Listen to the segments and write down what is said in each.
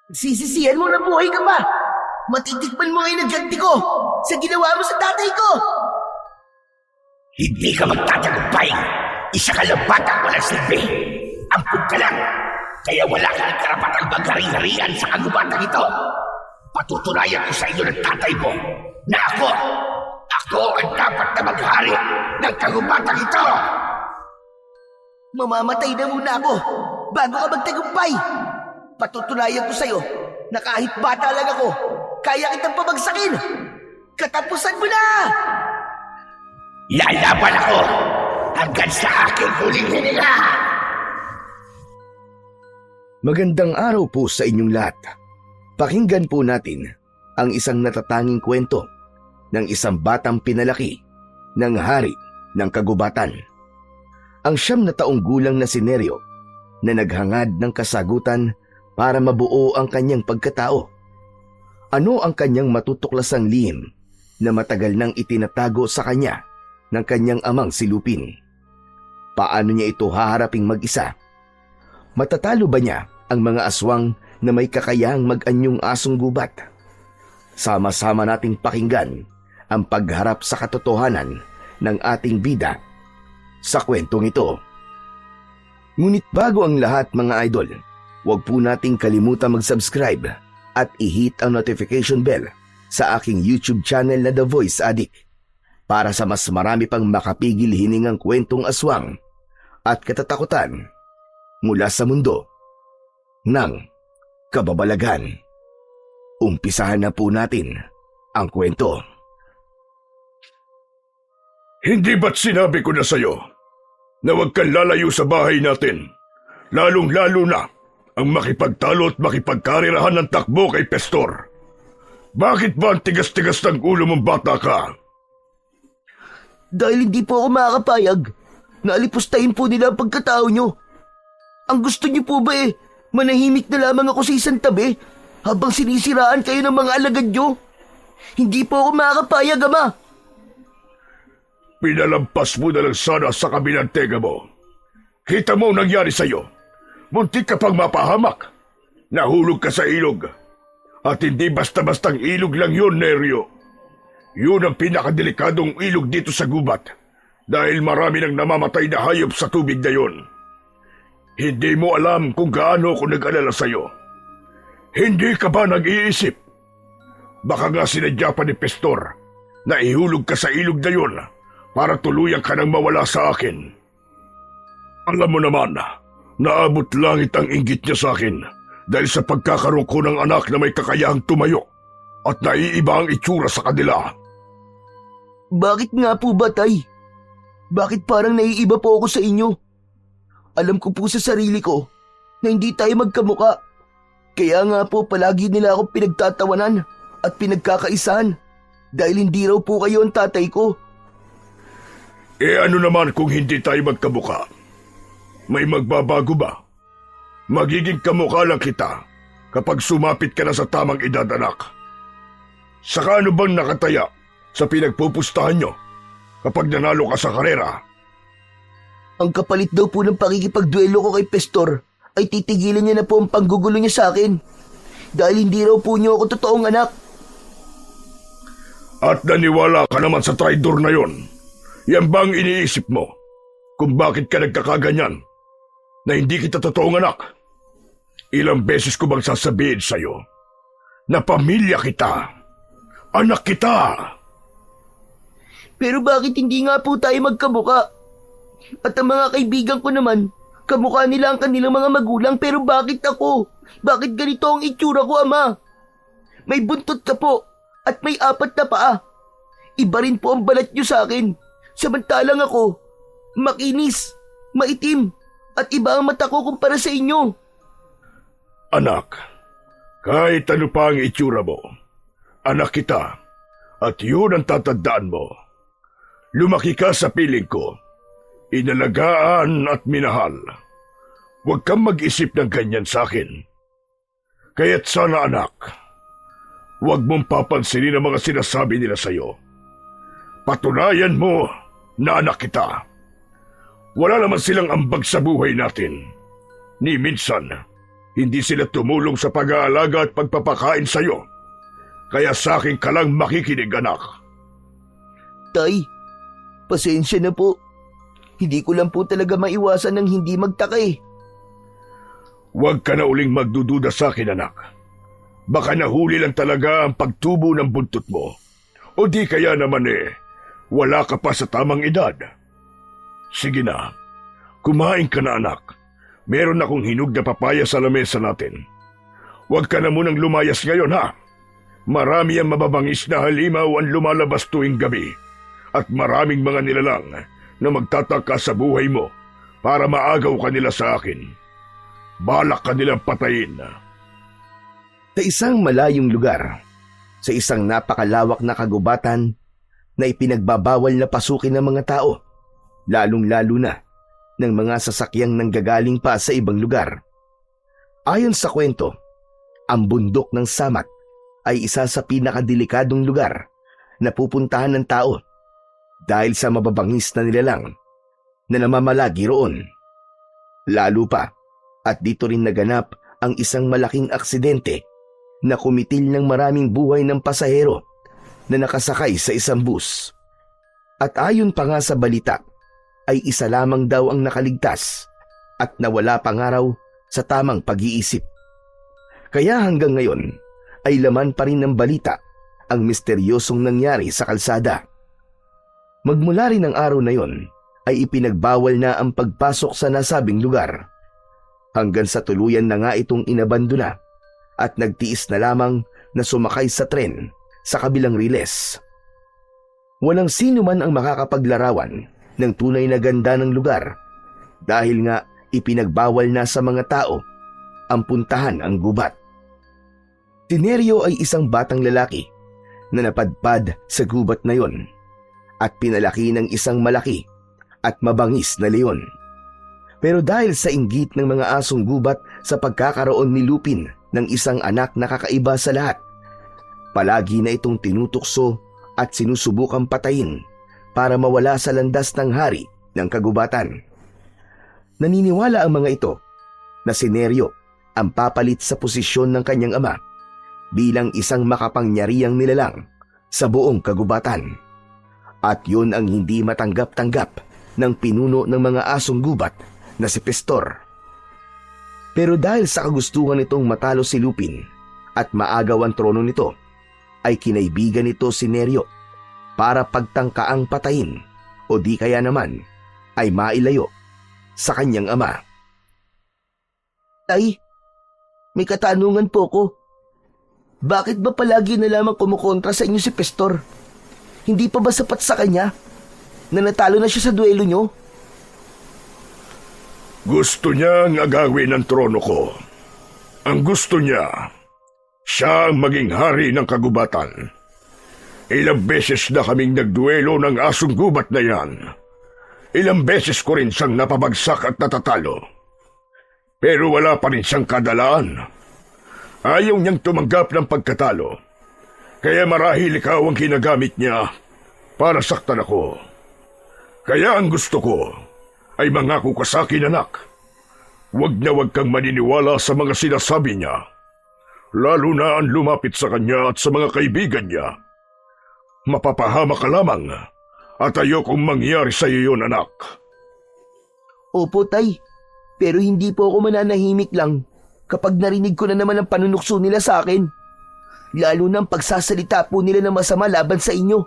Sisisihan mo na buhay ka pa. Matitikman mo ngayon ang ganti ko sa ginawa mo sa tatay ko. Hindi ka magtatagumpay. Isa ka lang batang walang silbi. Ampun ka lang. Kaya wala kang karapatang maghari-harian sa kagubatang ito. Patutunayan ko sa inyo ng tatay mo na ako ang dapat na maghari ng kagubatang ito. Mamamatay na muna ako bago ka magtagumpay. Patutunayan ko sa'yo na kahit bata lang ako, kaya kitang pabagsakin. Katapusan mo na! Lalaban ako hanggang sa aking huling hininga. Magandang araw po sa inyong lahat. Pakinggan po natin ang isang natatanging kwento ng isang batang pinalaki ng hari ng kagubatan. Ang 9 na taong gulang na si Neryo na naghangad ng kasagutan para mabuo ang kanyang pagkatao. Ano ang kanyang matutuklasang lihim na matagal nang itinatago sa kanya ng kanyang amang si Lupin? Paano niya ito haharaping mag-isa? Matatalo ba niya ang mga aswang na may kakayahang mag-anyong asong gubat? Sama-sama nating pakinggan ang pagharap sa katotohanan ng ating bida sa kwentong ito. Ngunit bago ang lahat mga idol, huwag po nating kalimutan mag-subscribe at i-hit ang notification bell sa aking YouTube channel na The Voice Addict para sa mas marami pang makapigil hiningang kwentong aswang at katatakutan mula sa mundo ng kababalagan. Umpisahan na po natin ang kwento. Hindi ba't sinabi ko na sa'yo na huwag kang lalayo sa bahay natin, lalong-lalo na ang makipagtalo at makipagkarirahan ng takbo kay Pestor? Bakit ba ang tigas-tigas ng ulo mong bata ka? Dahil hindi po ako makakapayag na alipustahin po nila ang pagkatao nyo. Ang gusto nyo po ba manahimik na lamang ako sa isang tabi habang sinisiraan kayo ng mga alagad nyo? Hindi po ako makakapayag, Ama. Pinalampas mo na lang sana sa kabilang tega mo. Kita mo ang nangyari sa'yo. Muntik ka pang mapahamak. Nahulog ka sa ilog. At hindi basta-bastang ilog lang yun, Neryo. Yun ang pinakadelikadong ilog dito sa gubat. Dahil marami nang namamatay na hayop sa tubig na yun. Hindi mo alam kung gaano ako nag-alala sa'yo. Hindi ka ba nag-iisip? Baka nga sinadya pa ni Pestor na ihulog ka sa ilog na yun para tuluyan ka nang mawala sa akin. Alam mo naman, naabot langit ang inggit niya sa akin dahil sa pagkakaroon ko ng anak na may kakayahang tumayo at naiiba ang itsura sa kanila. Bakit nga po ba, Tay? Bakit parang naiiba po ako sa inyo? Alam ko po sa sarili ko na hindi tayo magkamuka. Kaya nga po palagi nila ako pinagtatawanan at pinagkakaisahan dahil hindi raw po kayo ang tatay ko. Ano naman kung hindi tayo magkamuka? May magbabago ba? Magiging kamukha lang kita kapag sumapit ka na sa tamang edad, anak. Saka ano bang nakataya sa pinagpupustahan nyo kapag nanalo ka sa karera? Ang kapalit daw po ng pakikipagduelo ko kay Pestor ay titigilan niya na po ang panggugulo niya sa akin dahil hindi raw po niyo ako totoong anak. At naniwala ka naman sa traidor na yon. Yan bang iniisip mo kung bakit ka nagkakaganyan na hindi kita totoong anak? Ilang beses ko bang sasabihin sa'yo na pamilya kita, anak kita? Pero bakit hindi nga po tayo magkamuka? At ang mga kaibigan ko naman, kamukha nila ang kanilang mga magulang, pero bakit ako? Bakit ganito ang itsura ko, Ama? May buntot ka po at may 4 na paa. Iba rin po ang balat niyo sa akin. Samantalang ako, makinis, maitim, at iba ang mata ko kumpara sa inyo. Anak, kahit ano pa ang itsura mo, anak kita, at yun ang tatandaan mo. Lumaki ka sa piling ko, inalagaan at minahal. Huwag kang mag-isip ng ganyan sa akin. Kaya't sana, anak, huwag mong papansinin ang mga sinasabi nila sa'yo. Patunayan mo na anak kita. Wala naman silang ambag sa buhay natin. Ni minsan, Hindi sila tumulong sa pag-aalaga at pagpapakain sa'yo. Kaya sa akin ka lang makikinig, anak. Tay, pasensya na po. Hindi ko lang po talaga maiwasan ng hindi magtaka eh. Huwag ka na uling magdududa sa akin, anak. Baka nahuli lang talaga ang pagtubo ng buntot mo. O di kaya naman wala ka pa sa tamang edad. Sige na, kumain ka na, anak. Meron akong hinog na papaya sa lamesa natin. Huwag ka na munang lumayas ngayon, ha? Marami ang mababangis na halimaw ang lumalabas tuwing gabi. At maraming mga nilalang na magtataka sa buhay mo para maagaw ka nila sa akin. Balak ka nilang patayin. Sa isang malayong lugar, sa isang napakalawak na kagubatan na ipinagbabawal na pasukin ng mga tao, lalong-lalo na ng mga sasakyang nanggagaling pa sa ibang lugar. Ayon sa kwento, ang bundok ng Samat ay isa sa pinakadelikadong lugar na pupuntahan ng tao dahil sa mababangis na nilalang na namamalagi roon. Lalo pa at dito rin naganap ang isang malaking aksidente na kumitil ng maraming buhay ng pasahero na nakasakay sa isang bus. At ayon pa nga sa balita, ay isa lamang daw ang nakaligtas at nawala pa nga raw sa tamang pag-iisip. Kaya hanggang ngayon ay laman pa rin ng balita ang misteryosong nangyari sa kalsada. Magmula rin ng araw na yon ay ipinagbawal na ang pagpasok sa nasabing lugar, hanggang sa tuluyan na nga itong inabandona at nagtiis na lamang na sumakay sa tren sa kabilang riles. Walang sino man ang makakapaglarawan ng tunay na ganda ng lugar dahil nga ipinagbawal na sa mga tao ang puntahan ang gubat. Si Nerio ay isang batang lalaki na napadpad sa gubat na yon at pinalaki ng isang malaki at mabangis na leon. Pero dahil sa inggit ng mga asong gubat sa pagkakaroon ni Lupin ng isang anak na kakaiba sa lahat, palagi na itong tinutukso at sinusubukang patayin para mawala sa landas ng hari ng kagubatan. Naniniwala ang mga ito na si Nerio ang papalit sa posisyon ng kanyang ama bilang isang makapangyarihang nilalang sa buong kagubatan. At yun ang hindi matanggap-tanggap ng pinuno ng mga asong gubat na si Pestor. Pero dahil sa kagustuhan nitong matalo si Lupin at maagaw ang trono nito, ay kinaibigan nito si Nerio para pagtangkaang patayin o di kaya naman ay mailayo sa kanyang ama. Tay, may katanungan po ko. Bakit ba palagi na lamang kumukontra sa inyo si Pestor? Hindi pa ba sapat sa kanya na natalo na siya sa duelo nyo? Gusto niyang agawin ang trono ko. Ang gusto niya, siya ang maging hari ng kagubatan. Ilang beses na kaming nagduelo ng asong gubat na yan. Ilang beses ko rin siyang napabagsak at natatalo. Pero wala pa rin siyang kadalaan. Ayaw niyang tumanggap ng pagkatalo. Kaya marahil ikaw ang ginagamit niya para saktan ako. Kaya ang gusto ko ay mangako ka sa akin, anak. Huwag na huwag kang maniniwala sa mga sinasabi niya. Lalo na ang lumapit sa kanya at sa mga kaibigan niya. Mapapahama ka lamang at ayokong mangyari sa iyo yun, anak. Opo, Tay. Pero hindi po ako mananahimik lang kapag narinig ko na naman ang panunukso nila sa akin. Lalo na ang pagsasalita po nila ng masama laban sa inyo.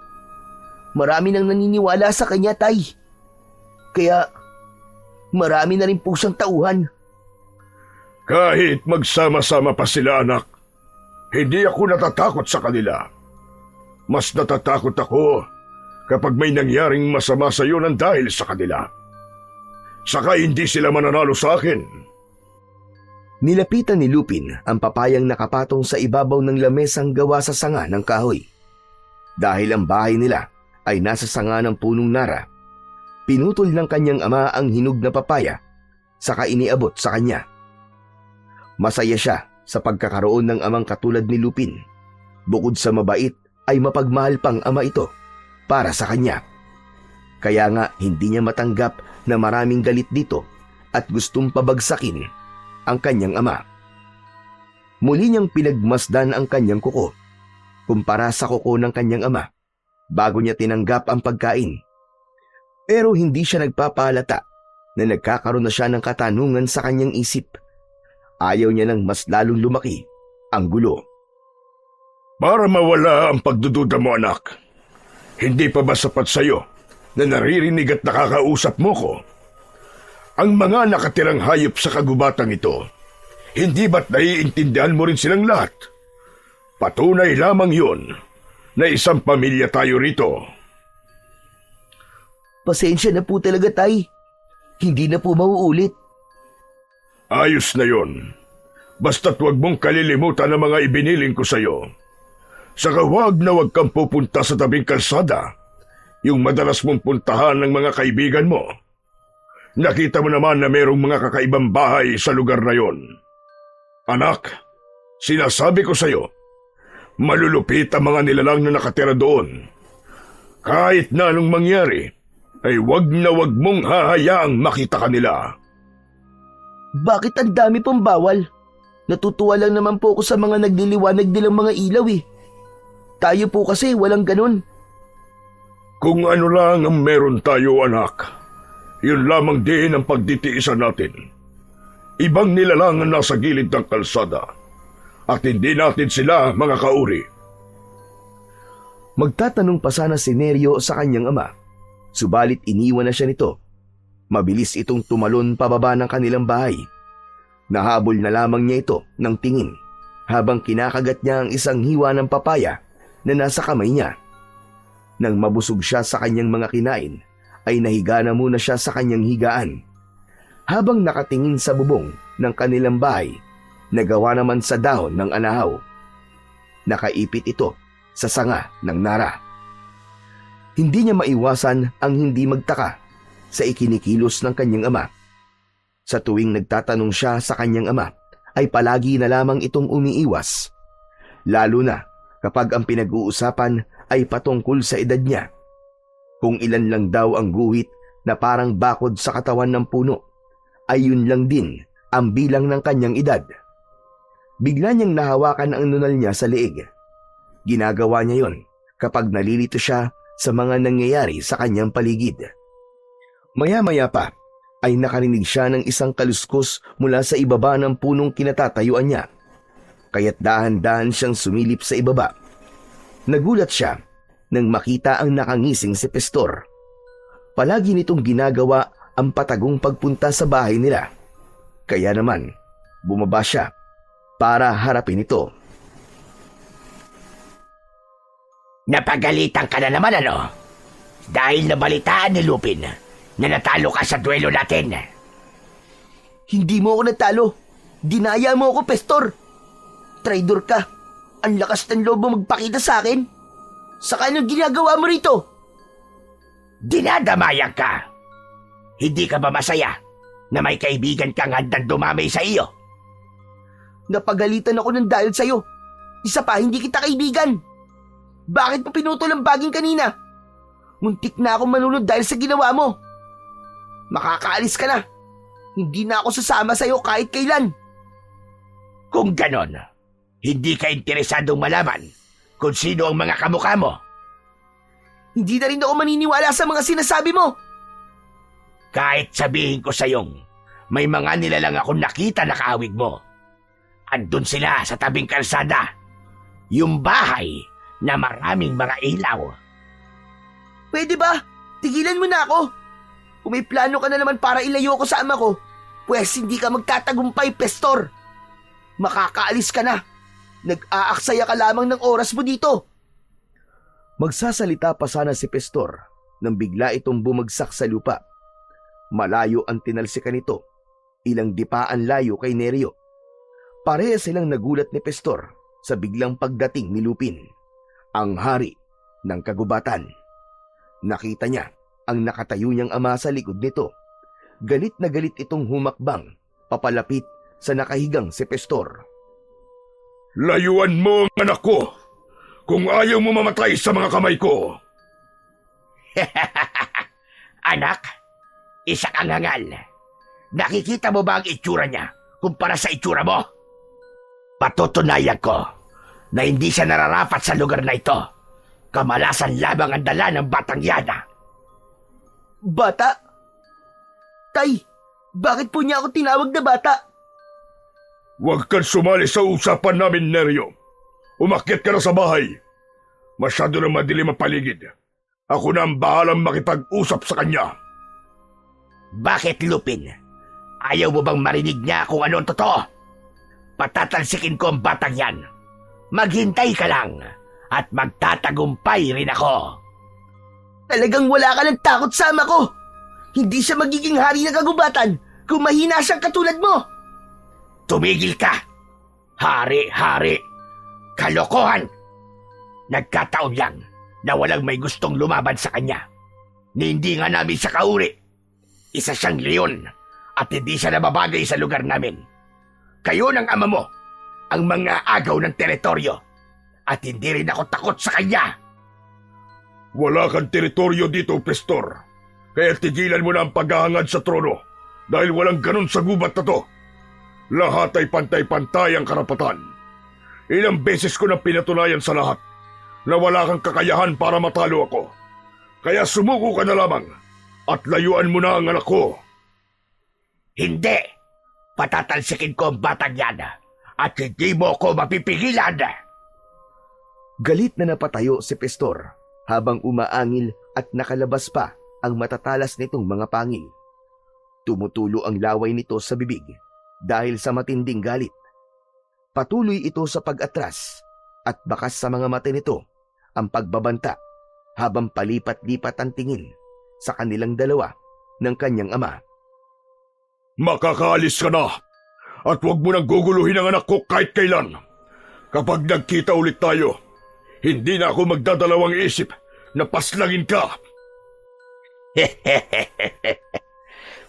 Marami nang naniniwala sa kanya, Tay. Kaya marami na rin po siyang tauhan. Kahit magsama-sama pa sila, anak, hindi ako natatakot sa kanila. Mas natatakot ako kapag may nangyaring masama sa iyo ng dahil sa kanila. Saka hindi sila mananalo sa akin. Nilapitan ni Lupin ang papayang nakapatong sa ibabaw ng lamesang gawa sa sanga ng kahoy. Dahil ang bahay nila ay nasa sanga ng punong nara, pinutol ng kanyang ama ang hinog na papaya saka iniabot sa kanya. Masaya siya sa pagkakaroon ng amang katulad ni Lupin. Bukod sa mabait ay mapagmahal pang ama ito para sa kanya. Kaya nga hindi niya matanggap na maraming galit dito at gustong pabagsakin ang kanyang ama. Muli niyang pinagmasdan ang kanyang kuko kumpara sa kuko ng kanyang ama bago niya tinanggap ang pagkain. Pero hindi siya nagpapalata na nagkakaroon na siya ng katanungan sa kanyang isip. Ayaw niya nang mas lalong lumaki ang gulo. Para mawala ang pagdududa mo, anak, hindi pa ba sapat sa'yo na naririnig at nakakausap mo ko? Ang mga nakatirang hayop sa kagubatang ito, hindi ba't naiintindihan mo rin silang lahat? Patunay lamang yun na isang pamilya tayo rito. Pasensya na po talaga, Tay. Hindi na po mauulit. Ayos na yon. Basta't huwag mong kalilimutan ang mga ibiniling ko sa'yo. Saka huwag na huwag kang pupunta sa tabing kalsada, yung madalas mong puntahan ng mga kaibigan mo. Nakita mo naman na mayroong mga kakaibang bahay sa lugar na yon. Anak, sinasabi ko sa'yo, malulupit ang mga nilalang na nakatira doon. Kahit na anong mangyari, ay wag na wag mong hahayaang makita ka nila. Bakit ang dami pong bawal? Natutuwa lang naman po ako sa mga nagliliwanag nilang mga ilaw eh. Tayo po kasi walang ganun. Kung ano lang ang meron tayo, anak, yun lamang din ang pagditiisan natin. Ibang nilalang ang nasa gilid ng kalsada at hindi natin sila mga kauri. Magtatanong pa sana si Neryo sa kanyang ama, subalit iniwan na siya nito. Mabilis itong tumalon pababa ng kanilang bahay. Nahabol na lamang niya ito ng tingin habang kinakagat niya ang isang hiwa ng papaya na nasa kamay niya. Nang mabusog siya sa kanyang mga kinain, ay nahiga na muna siya sa kanyang higaan. Habang nakatingin sa bubong ng kanilang bahay, nagawa naman sa dahon ng anahaw. Nakaipit ito sa sanga ng nara. Hindi niya maiwasan ang hindi magtaka sa ikinikilos ng kanyang ama. Sa tuwing nagtatanong siya sa kanyang ama, ay palagi na lamang itong umiiwas. Lalo na kapag ang pinag-uusapan ay patungkol sa edad niya. Kung ilan lang daw ang guhit na parang bakod sa katawan ng puno, ay yun lang din ang bilang ng kanyang edad. Bigla niyang nahawakan ang nunal niya sa leeg. Ginagawa niya yon kapag nalilito siya sa mga nangyayari sa kanyang paligid. Maya-maya pa ay nakarinig siya ng isang kaluskos mula sa ibaba ng punong kinatatayuan niya. Kaya't dahan-dahan siyang sumilip sa ibaba. Nagulat siya nang makita ang nakangising si Pastor. Palagi nitong ginagawa ang patagong pagpunta sa bahay nila. Kaya naman, bumaba siya para harapin ito. Napagalitan ka na naman, ano? Dahil nabalitaan ni Lupin na natalo ka sa duelo natin. Hindi mo ako natalo. Dinaya mo ako, Pastor. Traidor ka. Ang lakas ng loob mo magpakita sa akin. Saka anong ginagawa mo rito? Dinadamayan ka. Hindi ka ba masaya na may kaibigan kang handang dumamay sa iyo? Napagalitan ako ng dahil sa'yo. Isa pa, hindi kita kaibigan. Bakit mo pinutol ang baging kanina? Muntik na akong manunod dahil sa ginawa mo. Makakaalis ka na. Hindi na ako sasama sa'yo kahit kailan. Kung ganon, hindi ka interesadong malaman kung sino ang mga kamukha mo. Hindi na rin ako maniniwala sa mga sinasabi mo. Kahit sabihin ko sa'yong may mga nilalang akong nakita na kaawig mo. Andun sila sa tabing kalsada. Yung bahay na maraming mga ilaw. Pwede ba? Tigilan mo na ako. Kung may plano ka na naman para ilayo ko sa ama ko, pues hindi ka magtatagumpay, Pastor. Makakaalis ka na. Nag-aaksaya ka lamang ng oras mo dito. Magsasalita pa sana si Pastor nang bigla itong bumagsak sa lupa. Malayo ang tinalsikan nito, ilang dipaan layo kay Neryo. Pareha silang nagulat ni Pastor sa biglang pagdating ni Lupin, ang hari ng kagubatan. Nakita niya ang nakatayo niyang ama sa likod nito. Galit na galit itong humakbang papalapit sa nakahigang si Pastor. Layuan mo ang anak ko kung ayaw mo mamatay sa mga kamay ko. Anak, isa kang hangal. Nakikita mo ba ang itsura niya kumpara sa itsura mo? Patutunayan ko na hindi siya nararapat sa lugar na ito. Kamalasan lamang ang dala ng batang yana. Bata? Tay, bakit po niya ako tinawag na bata? Huwag kang sumali sa usapan namin, Neryo. Umakyat ka na sa bahay. Masyado na madilim ang paligid. Ako na ang bahalang makipag-usap sa kanya. Bakit, Lupin? Ayaw mo bang marinig niya kung ano ang totoo? Patatalsikin ko ang batang yan. Maghintay ka lang at magtatagumpay rin ako. Talagang wala ka ng takot sa ama ko. Hindi siya magiging hari ng kagubatan kung mahina siyang katulad mo. Tumigil ka! Hari! Kalokohan! Nagkataon lang na walang may gustong lumaban sa kanya. Ni hindi nga namin siya kauri. Isa siyang leon at hindi siya nababagay sa lugar namin. Kayo ng ama mo ang mga agaw ng teritoryo at hindi rin ako takot sa kanya. Wala kang teritoryo dito, Pastor. Kaya tigilan mo na ang paghahangad sa trono dahil walang ganun sa gubat na to. Lahat ay pantay-pantay ang karapatan. Ilang beses ko na pinatunayan sa lahat na wala kang kakayahan para matalo ako. Kaya sumuko ka na lamang at layuan mo na ang anak ko. Hindi! Patatalsikin ko ang batang yan at hindi mo ako mapipigilan. Galit na napatayo si Pastor habang umaangil at nakalabas pa ang matatalas nitong mga pangil. Tumutulo ang laway nito sa bibig dahil sa matinding galit. Patuloy ito sa pag-atras at bakas sa mga mata nito ang pagbabanta habang palipat-lipat ang tingin sa kanilang dalawa ng kanyang ama. Makakaalis ka na at huwag mo nang guguluhin ang anak ko kahit kailan. Kapag nagkita ulit tayo, hindi na ako magdadalawang isip na paslangin ka.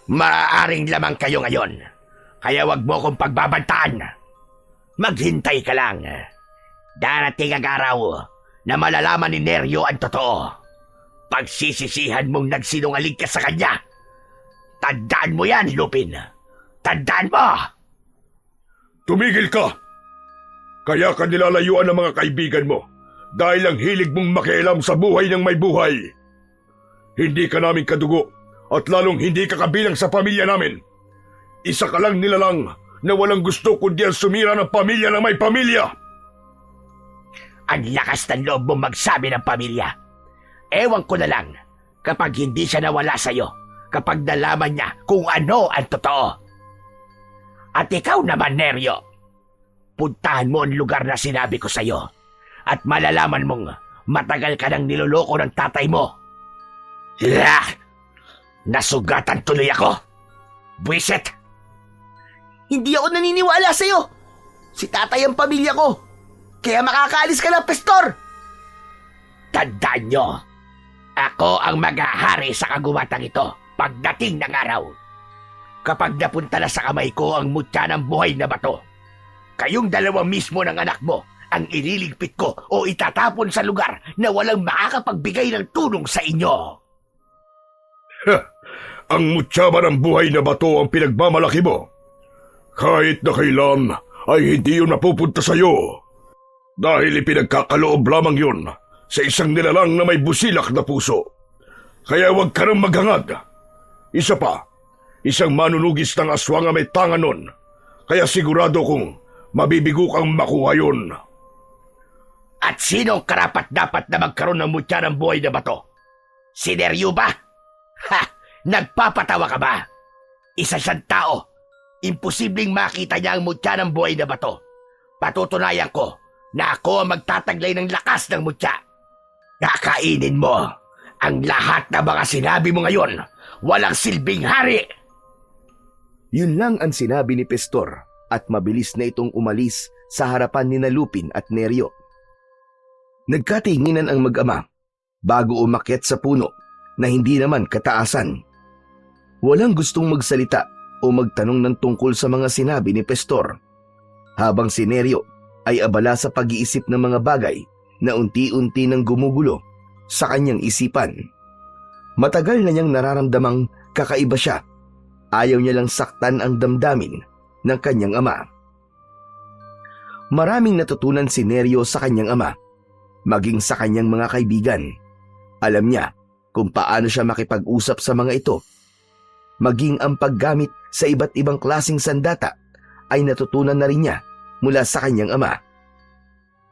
Maaaring lamang kayo ngayon, kaya wag mo kong pagbabantaan. Maghintay ka lang. Darating ang araw na malalaman ni Neryo ang totoo. Pagsisisihan mong nagsinungaling ka sa kanya. Tandaan mo yan, Lupin. Tandaan mo! Tumigil ka! Kaya ka nilalayuan ng mga kaibigan mo dahil ang hilig mong makialam sa buhay ng may buhay. Hindi ka namin kadugo at lalong hindi ka kabilang sa pamilya namin. Isa ka lang nilalang na walang gusto kundi ang sumira ng pamilya na may pamilya. Ang lakas ng loob mong magsabi ng pamilya. Ewan ko na lang kapag hindi siya nawala sa'yo, kapag nalaman niya kung ano ang totoo. At ikaw naman, Neryo, puntahan mo ang lugar na sinabi ko sa'yo at malalaman mong matagal ka nang niloloko ng tatay mo. Nasugatan tuloy ako. Buwisit! Hindi ako naniniwala sa'yo. Si tatay ang pamilya ko. Kaya makakaalis ka na, Pastor. Tandaan nyo, ako ang maghahari sa kagubatan ito pagdating ng araw. Kapag napunta na sa kamay ko ang mutya ng buhay na bato, kayong dalawa mismo ng anak mo ang ililigpit ko o itatapon sa lugar na walang makakapagbigay ng tulong sa inyo. Ang mutya ba ng buhay na bato ang pinagmamalaki mo? Kahit na kailan ay hindi yun napupunta sa'yo. Dahil ipinagkakaloob lamang yun sa isang nilalang na may busilak na puso. Kaya huwag ka nang maghangad. Isa pa, isang manunugis ng aswang ang may tanga nun. Kaya sigurado kong mabibigo kang makuha yun. At sinong karapat-dapat na magkaroon ng mutya ng buhay na bato? Si Neryo ba? Ha! Nagpapatawa ka ba? Isa siyang tao. Imposibleng makita niya ang mutya ng buhay na bato. Patutunayan ko na ako ang magtataglay ng lakas ng mutya. Kakainin mo ang lahat ng mga sinabi mo ngayon. Walang silbing hari! Yun lang ang sinabi ni Pastor at mabilis na itong umalis sa harapan ni Lupin at Neryo. Nagkatinginan ang mag-ama bago umakyat sa puno na hindi naman kataasan. Walang gustong magsalita o magtanong ng tungkol sa mga sinabi ni Pastor, habang si Neryo ay abala sa pag-iisip ng mga bagay na unti-unti nang gumugulo sa kanyang isipan. Matagal na niyang nararamdamang kakaiba siya. Ayaw niya lang saktan ang damdamin ng kanyang ama. Maraming natutunan si Neryo sa kanyang ama, maging sa kanyang mga kaibigan. Alam niya kung paano siya makipag-usap sa mga ito. Maging ang paggamit sa iba't ibang klasing sandata ay natutunan na rin niya mula sa kanyang ama.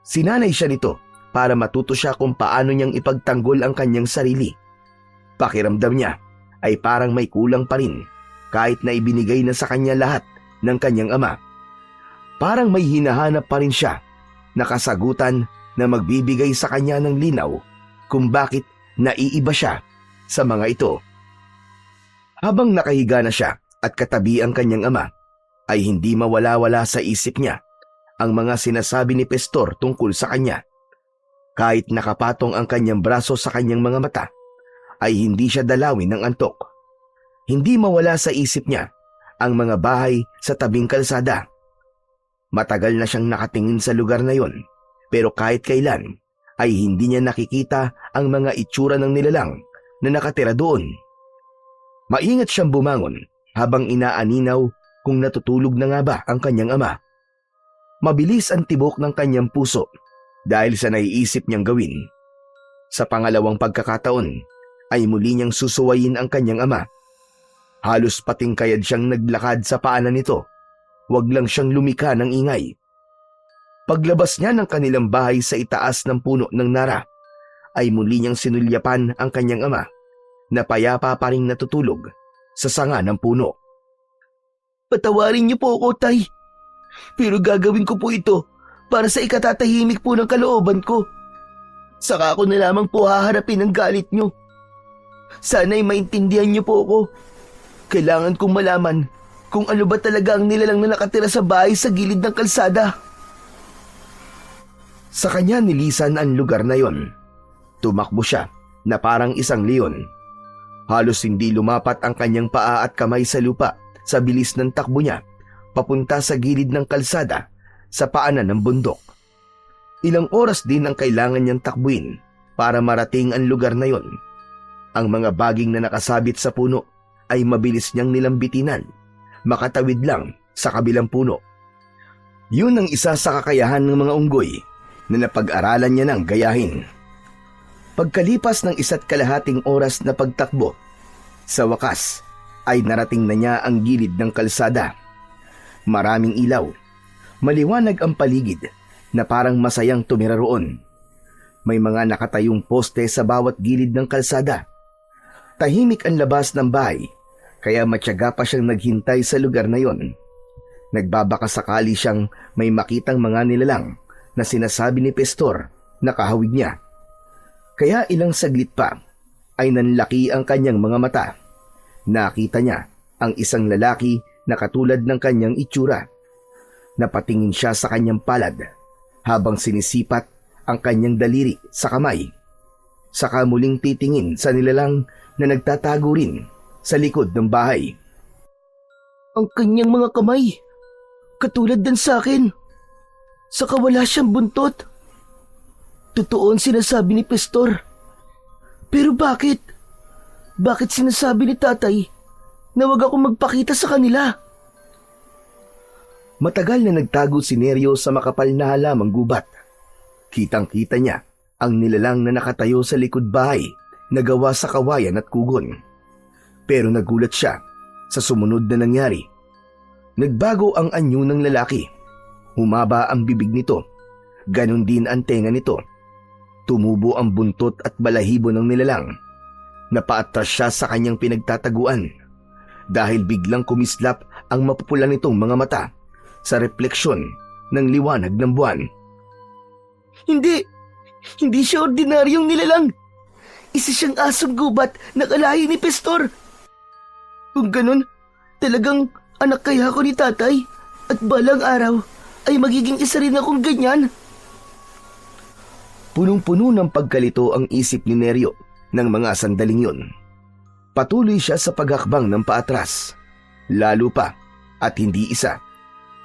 Sinanay siya nito para matuto siya kung paano niyang ipagtanggol ang kanyang sarili. Pakiramdam niya ay parang may kulang pa rin kahit na ibinigay na sa kanya lahat ng kanyang ama. Parang may hinahanap pa rin siya na kasagutan na magbibigay sa kanya ng linaw kung bakit naiiba siya sa mga ito. Habang nakahiga na siya at katabi ang kanyang ama, ay hindi mawala-wala sa isip niya ang mga sinasabi ni Pastor tungkol sa kanya. Kahit nakapatong ang kanyang braso sa kanyang mga mata, ay hindi siya dalawin ng antok. Hindi mawala sa isip niya ang mga bahay sa tabing kalsada. Matagal na siyang nakatingin sa lugar na yon, pero kahit kailan ay hindi niya nakikita ang mga itsura ng nilalang na nakatira doon. Maingat siyang bumangon habang inaaninaw kung natutulog na nga ba ang kanyang ama. Mabilis ang tibok ng kanyang puso dahil sa naiisip niyang gawin. Sa pangalawang pagkakataon ay muli niyang susuwayin ang kanyang ama. Halos patingkayad siyang naglakad sa paanan nito. Huwag lang siyang lumika ng ingay. Paglabas niya ng kanilang bahay sa itaas ng puno ng nara, ay muli niyang sinulyapan ang kanyang ama na payapa pa ring natutulog sa sanga ng puno. Patawarin niyo po ako, Tay. Pero gagawin ko po ito para sa ikatatahimik po ng kalooban ko. Saka ako na lamang po haharapin ang galit niyo. Sana'y maintindihan niyo po ako. Kailangan kong malaman kung ano ba talaga ang nilalang na nakatira sa bahay sa gilid ng kalsada. Sa kanya nilisan ang lugar na yon. Tumakbo siya na parang isang leon. Halos hindi lumapat ang kanyang paa at kamay sa lupa sa bilis ng takbo niya papunta sa gilid ng kalsada sa paanan ng bundok. Ilang oras din ang kailangan niyang takbuin para marating ang lugar na yon. Ang mga baging na nakasabit sa puno ay mabilis niyang nilambitinan, makatawid lang sa kabilang puno. Yun ang isa sa kakayahan ng mga unggoy na napag-aralan niya ng gayahin. Pagkalipas ng 1.5 oras na pagtakbo, sa wakas ay narating na niya ang gilid ng kalsada. Maraming ilaw, maliwanag ang paligid na parang masayang tumira roon. May mga nakatayong poste sa bawat gilid ng kalsada. Tahimik ang labas ng bahay, kaya matyaga pa siyang naghintay sa lugar na yon. Nagbabaka sakali siyang may makitang mga nilalang na sinasabi ni Pastor na kahawig niya. Kaya ilang saglit pa ay nanlaki ang kanyang mga mata. Nakita niya ang isang lalaki na katulad ng kanyang itsura. Napatingin siya sa kanyang palad habang sinisipat ang kanyang daliri sa kamay. Saka muling titingin sa nilalang na nagtatago rin sa likod ng bahay. Ang kanyang mga kamay, katulad din sa akin. Saka wala siyang buntot. Totoo ang sinasabi ni Pastor. Pero bakit? Bakit sinasabi ni Tatay na wag ako magpakita sa kanila? Matagal na nagtago si Neryo sa makapal na halamang gubat. Kitang-kita niya ang nilalang na nakatayo sa likod bahay na gawa sa kawayan at kugon. Pero nagulat siya sa sumunod na nangyari. Nagbago ang anyo ng lalaki. Humaba ang bibig nito. Ganon din ang tenga nito. Tumubo ang buntot at balahibo ng nilalang. Napaatras siya sa kanyang pinagtataguan dahil biglang kumislap ang mapupula nitong mga mata sa refleksyon ng liwanag ng buwan. Hindi! Hindi siya ordinaryong nilalang! Isa siyang asong gubat na kalahi ni Pastor! Kung ganun, talagang anak kaya ako ni Tatay at balang araw ay magiging isa rin akong ganyan. Punong-puno ng pagkalito ang isip ni Neryo ng mga sandaling yun. Patuloy siya sa paghakbang ng paatras. Lalo pa at hindi isa,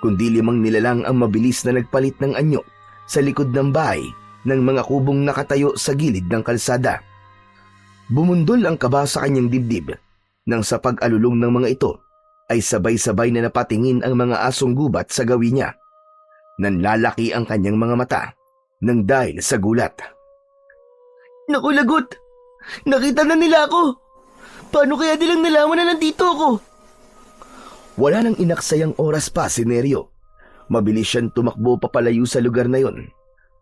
kundi 5 nilalang ang mabilis na nagpalit ng anyo sa likod ng bahay ng mga kubong nakatayo sa gilid ng kalsada. Bumundol ang kaba sa kanyang dibdib nang sa pag-alulong ng mga ito ay sabay-sabay na napatingin ang mga asong gubat sa gawin niya. Nanlalaki ang kanyang mga mata nang dahil sa gulat. Naku, lagot! Nakita na nila ako! Paano kaya nilang nalaman na nandito ako? Wala nang inaksayang oras pa si Neryo. Mabilis siyang tumakbo papalayo sa lugar na yon.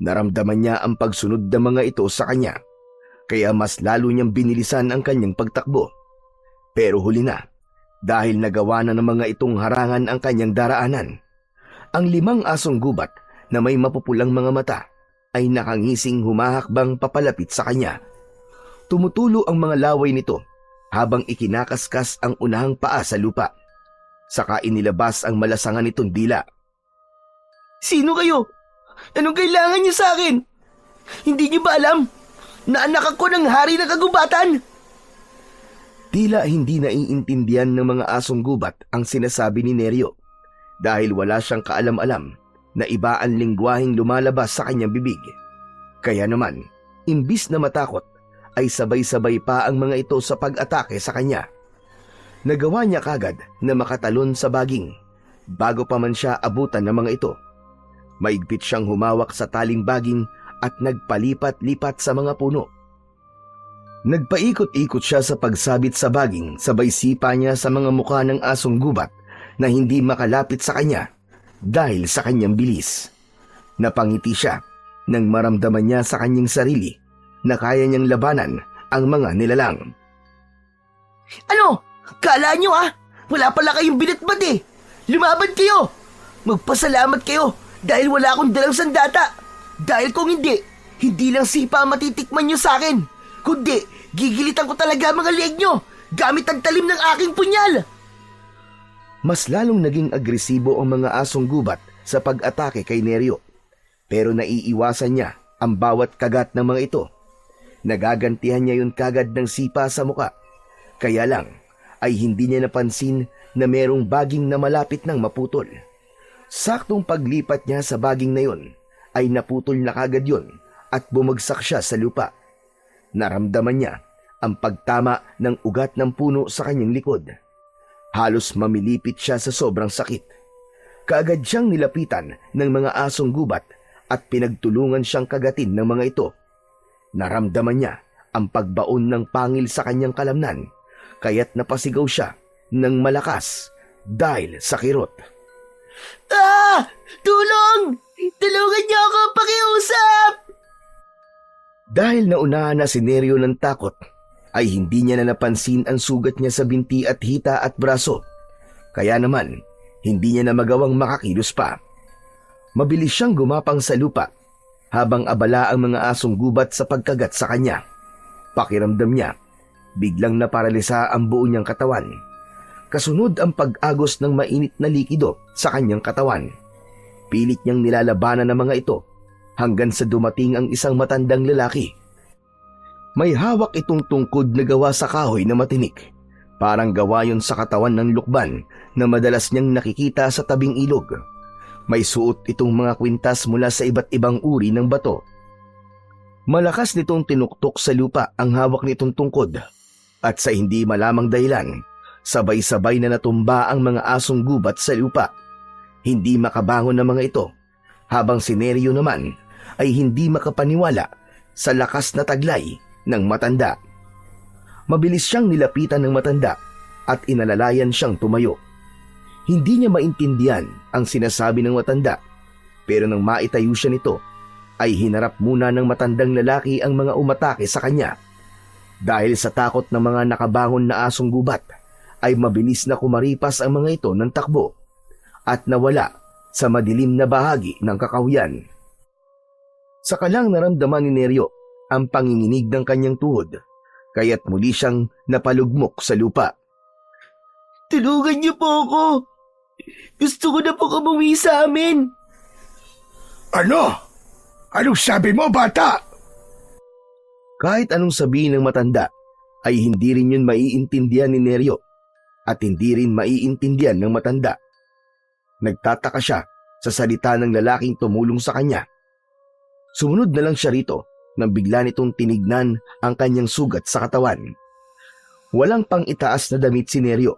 Naramdaman niya ang pagsunod ng mga ito sa kanya, kaya mas lalo niyang binilisan ang kanyang pagtakbo. Pero huli na, dahil nagawa na ng mga itong harangan ang kanyang daraanan. Ang 5 asong gubat na may mapupulang mga mata ay nakangising humahakbang papalapit sa kanya. Tumutulo ang mga laway nito habang ikinakaskas ang unahang paa sa lupa. Saka inilabas ang malasangan nitong dila. Sino kayo? Anong kailangan niyo sa akin? Hindi niyo ba alam na anak ako ng hari ng kagubatan? Tila hindi naiintindihan ng mga asong gubat ang sinasabi ni Neryo dahil wala siyang kaalam-alam na iba ang lingwaheng lumalabas sa kanyang bibig. Kaya naman, imbis na matakot, ay sabay-sabay pa ang mga ito sa pag-atake sa kanya. Nagawa niya kagad na makatalon sa baging bago pa man siya abutan ng mga ito. Maigpit siyang humawak sa taling baging at nagpalipat-lipat sa mga puno. Nagpaikot-ikot siya sa pagsabit sa baging, sabay sipa niya sa mga mukha ng asong gubat na hindi makalapit sa kanya dahil sa kanyang bilis. Napangiti siya nang maramdaman niya sa kanyang sarili na kaya niyang labanan ang mga nilalang. Ano? Kala nyo wala pala kayong binatbat eh. Lumaban kayo. Magpasalamat kayo dahil wala akong dalang sandata. Dahil kung hindi lang sipa ang matitikman nyo sa akin, kundi gigilitan ko talaga mga leeg nyo gamit ang talim ng aking punyal. Mas lalong naging agresibo ang mga asong gubat sa pag-atake kay Neryo. Pero naiiwasan niya ang bawat kagat ng mga ito. Nagagantihan niya yun kagad ng sipa sa muka. Kaya lang ay hindi niya napansin na merong baging na malapit ng maputol. Saktong paglipat niya sa baging na yun ay naputol na kagad yun at bumagsak siya sa lupa. Naramdaman niya ang pagtama ng ugat ng puno sa kanyang likod. Halos mamilipit siya sa sobrang sakit. Kaagad siyang nilapitan ng mga asong gubat at pinagtulungan siyang kagatin ng mga ito. Naramdaman niya ang pagbaon ng pangil sa kanyang kalamnan, kaya't napasigaw siya ng malakas dahil sa kirot. Tulong! Tulungan niyo ako pakiusap! Dahil naunahan na si Neryo ng takot, ay hindi niya na napansin ang sugat niya sa binti at hita at braso. Kaya naman, hindi niya na magawang makakilos pa. Mabilis siyang gumapang sa lupa habang abala ang mga asong gubat sa pagkagat sa kanya. Pakiramdam niya, biglang naparalisa ang buo niyang katawan. Kasunod ang pag-agos ng mainit na likido sa kanyang katawan. Pilit niyang nilalabanan ng mga ito hanggang sa dumating ang isang matandang lalaki. May hawak itong tungkod na gawa sa kahoy na matinik. Parang gawa yon sa katawan ng lukban na madalas niyang nakikita sa tabing ilog. May suot itong mga kwintas mula sa iba't ibang uri ng bato. Malakas nitong tinuktok sa lupa ang hawak nitong tungkod. At sa hindi malamang dahilan, sabay-sabay na natumba ang mga asong gubat sa lupa. Hindi makabangon ng mga ito, habang si Neryo naman ay hindi makapaniwala sa lakas na taglay ng matanda. Mabilis siyang nilapitan ng matanda at inalalayan siyang tumayo. Hindi niya maintindihan ang sinasabi ng matanda, pero nang maitayo siya nito, ay hinarap muna ng matandang lalaki ang mga umatake sa kanya. Dahil sa takot ng mga nakabangon na asong gubat, ay mabilis na kumaripas ang mga ito ng takbo at nawala sa madilim na bahagi ng kakahuyan. Saka lang naramdaman ni Neryo ang panginginig ng kanyang tuhod, kaya't muli siyang napalugmok sa lupa. Tulungan niyo po ako. Gusto ko na po umuwi sa amin. Ano? Anong sabi mo, bata? Kahit anong sabihin ng matanda, ay hindi rin yun maiintindihan ni Neryo at hindi rin maiintindihan ng matanda. Nagtataka siya sa salita ng lalaking tumulong sa kanya. Sumunod na lang siya rito nang bigla nitong tinignan ang kanyang sugat sa katawan. Walang pang itaas na damit si Neryo.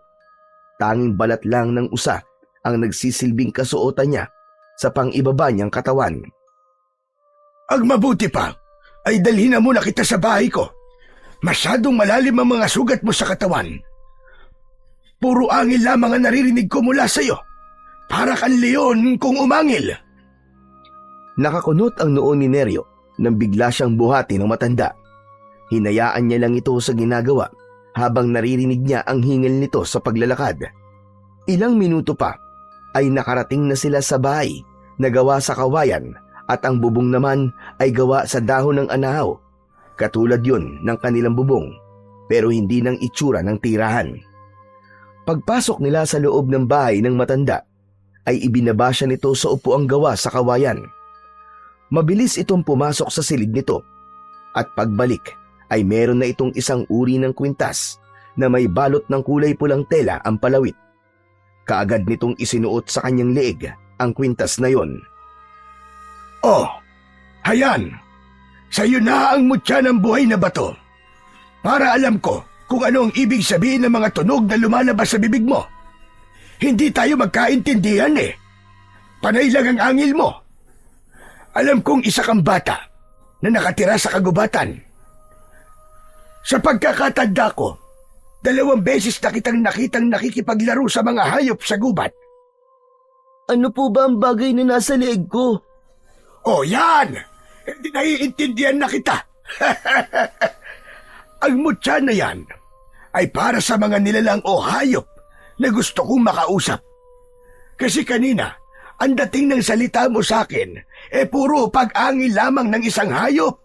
Tanging balat lang ng usa ang nagsisilbing kasuotan niya sa pang-ibaba niyang katawan. Ang mabuti pa ay dalhin na muna kita sa bahay ko. Masyadong malalim ang mga sugat mo sa katawan. Puro angil lamang ang naririnig ko mula sa iyo. Para kang leon kung umangil. Nakakunot ang noo ni Neryo nang bigla siyang buhati ng matanda. Hinayaan niya lang ito sa ginagawa habang naririnig niya ang hingil nito sa paglalakad. Ilang minuto pa ay nakarating na sila sa bahay na gawa sa kawayan at ang bubong naman ay gawa sa dahon ng anahaw. Katulad yun ng kanilang bubong pero hindi ng itsura ng tirahan. Pagpasok nila sa loob ng bahay ng matanda ay ibinaba siya nito sa upuang gawa sa kawayan. Mabilis itong pumasok sa silid nito at pagbalik ay meron na itong isang uri ng kwintas na may balot ng kulay pulang tela ang palawit. Kaagad nitong isinuot sa kanyang leeg ang kwintas na yon. Oh, hayan! Sa'yo na ang mutya ng buhay na bato. Para alam ko kung ano ang ibig sabihin ng mga tunog na lumalabas sa bibig mo. Hindi tayo magkaintindihan eh. Panay lang ang angil mo. Alam kong isa kang bata na nakatira sa kagubatan. Sa pagkakatanda ko, 2 beses na kitang nakitang nakikipaglaro sa mga hayop sa gubat. Ano po ba ang bagay na nasa leeg ko? Oh, yan! Hindi naiintindihan na kita. Ang mutya na yan ay para sa mga nilalang o hayop na gusto kong makausap. Kasi kanina, ang dating ng salita mo sa akin, puro pag-angil lamang ng isang hayop.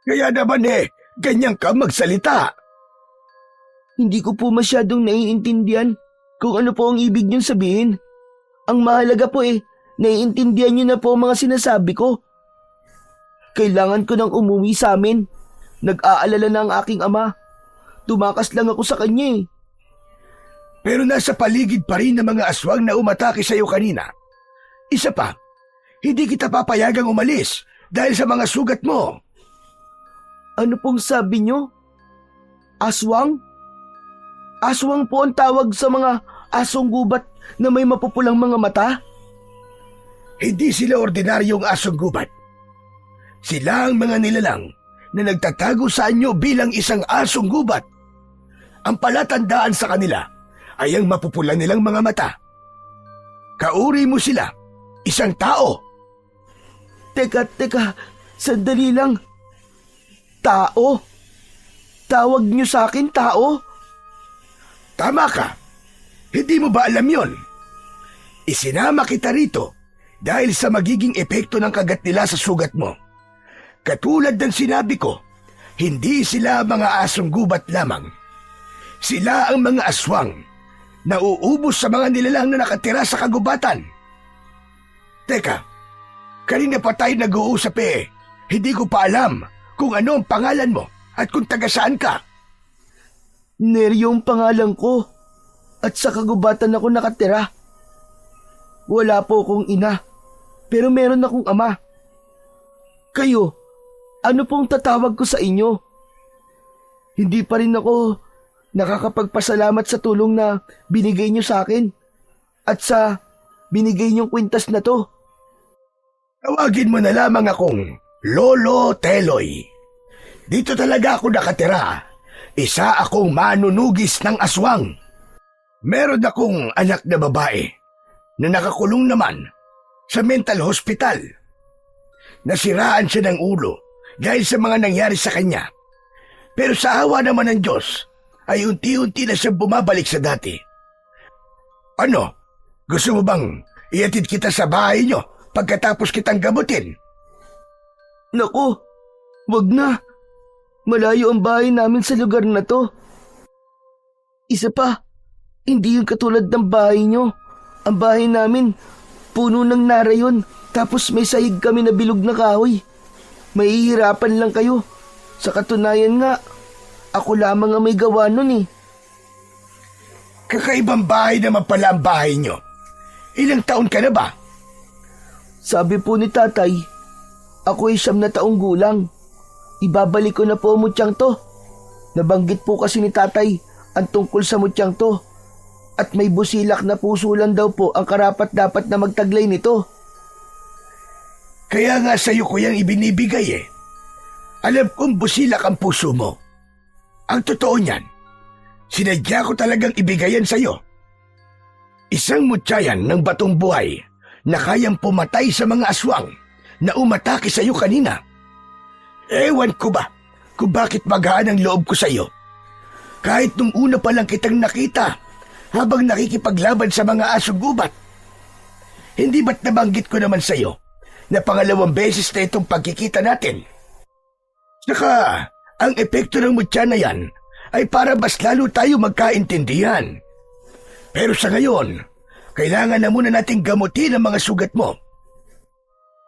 Kaya naman ganyan ka magsalita. Hindi ko po masyadong naiintindihan kung ano po ang ibig niyong sabihin. Ang mahalaga po naiintindihan niyo na po ang mga sinasabi ko. Kailangan ko nang umuwi sa amin. Nag-aalala na ang aking ama. Tumakas lang ako sa kanya Pero nasa paligid pa rin ng mga aswang na umatake sa iyo kanina. Isa pa, hindi kita papayagang umalis dahil sa mga sugat mo. Ano pong sabi niyo? Aswang? Aswang po ang tawag sa mga asong gubat na may mapupulang mga mata? Hindi sila ordinaryong asong gubat. Sila ang mga nilalang na nagtatago sa anyo bilang isang asong gubat. Ang palatandaan sa kanila ay ang mapupula nilang mga mata. Kauri mo sila, isang tao. Teka, sandali lang. Tao? Tawag niyo sa akin tao? Tama ka. Hindi mo ba alam yon? Isinama kita rito dahil sa magiging epekto ng kagat nila sa sugat mo. Katulad ng sinabi ko, hindi sila mga asong gubat lamang. Sila ang mga aswang na uubos sa mga nilalang na nakatira sa kagubatan. Teka, kanina pa tayo nag-uusap Hindi ko pa alam kung ano ang pangalan mo at kung taga saan ka. Neryo ang pangalan ko at sa kagubatan ako nakatira. Wala po akong ina, pero meron akong ama. Kayo, ano pong tatawag ko sa inyo? Hindi pa rin ako nakakapagpasalamat sa tulong na binigay niyo sa akin at sa binigay niyong kwintas na to. Tawagin mo na lamang akong Lolo Teloy. Dito talaga ako nakatira. Isa akong manunugis ng aswang. Meron akong anak na babae na nakakulong naman sa mental hospital. Nasiraan siya ng ulo dahil sa mga nangyari sa kanya. Pero sa awa naman ng Diyos ay unti-unti na siyang bumabalik sa dati. Ano? Gusto mo bang iatid kita sa bahay niyo pagkatapos kitang gamutin? Naku, wag na. Malayo ang bahay namin sa lugar na to. Isa pa, hindi yung katulad ng bahay nyo. Ang bahay namin, puno ng narayon, tapos may sahig kami na bilog na kahoy. Mahihirapan lang kayo. Sa katunayan nga, ako lamang ang may gawa nun Kakaibang bahay naman pala ang bahay nyo. Ilang taon ka na ba? Sabi po ni tatay, ako ay 9 na taong gulang. Ibabalik ko na po ang mutyang to. Nabanggit po kasi ni tatay ang tungkol sa mutyang to. At may busilak na puso lang daw po ang karapat dapat na magtaglay nito. Kaya nga sa'yo ko yung ibinibigay eh. Alam kong busilak ang puso mo. Ang totoo niyan, sinadya ko talagang ibigayan sa'yo. Isang mutyayan ng batong buhay na kayang pumatay sa mga aswang na umatake sa'yo kanina. Ewan ko ba kung bakit magaan ang loob ko sa'yo. Kahit nung una pa lang kitang nakita habang nakikipaglaban sa mga aso gubat. Hindi ba't nabanggit ko naman sa'yo na pangalawang beses na itong pagkikita natin? Saka, ang epekto ng mutya na yan ay para mas lalo tayo magkaintindihan. Pero sa ngayon, kailangan na muna nating gamutin ang mga sugat mo.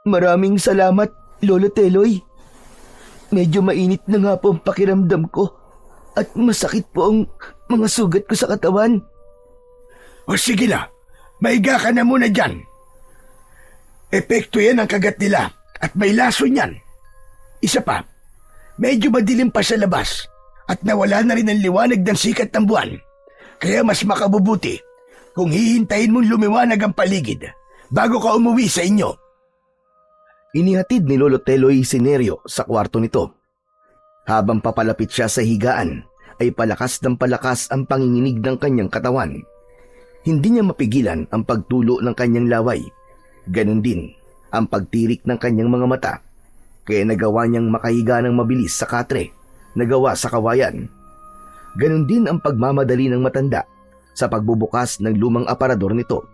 Maraming salamat, Lolo Teloy. Medyo mainit na nga po ang pakiramdam ko at masakit po ang mga sugat ko sa katawan. O sige na, maiga ka na muna dyan. Epekto yan ang kagat nila at may laso niyan. Isa pa, medyo madilim pa sa labas at nawala na rin ang liwanag ng sikat ng buwan. Kaya mas makabubuti kung hihintayin mong lumiwanag ang paligid bago ka umuwi sa inyo. Inihatid ni Lolo Teloy si Neryo sa kwarto nito. Habang papalapit siya sa higaan, ay palakas ng palakas ang panginginig ng kanyang katawan. Hindi niya mapigilan ang pagtulo ng kanyang laway. Ganon din ang pagtirik ng kanyang mga mata. Kaya nagawa niyang makahiga ng mabilis sa katre na gawa sa kawayan. Ganon din ang pagmamadali ng matanda sa pagbubukas ng lumang aparador nito.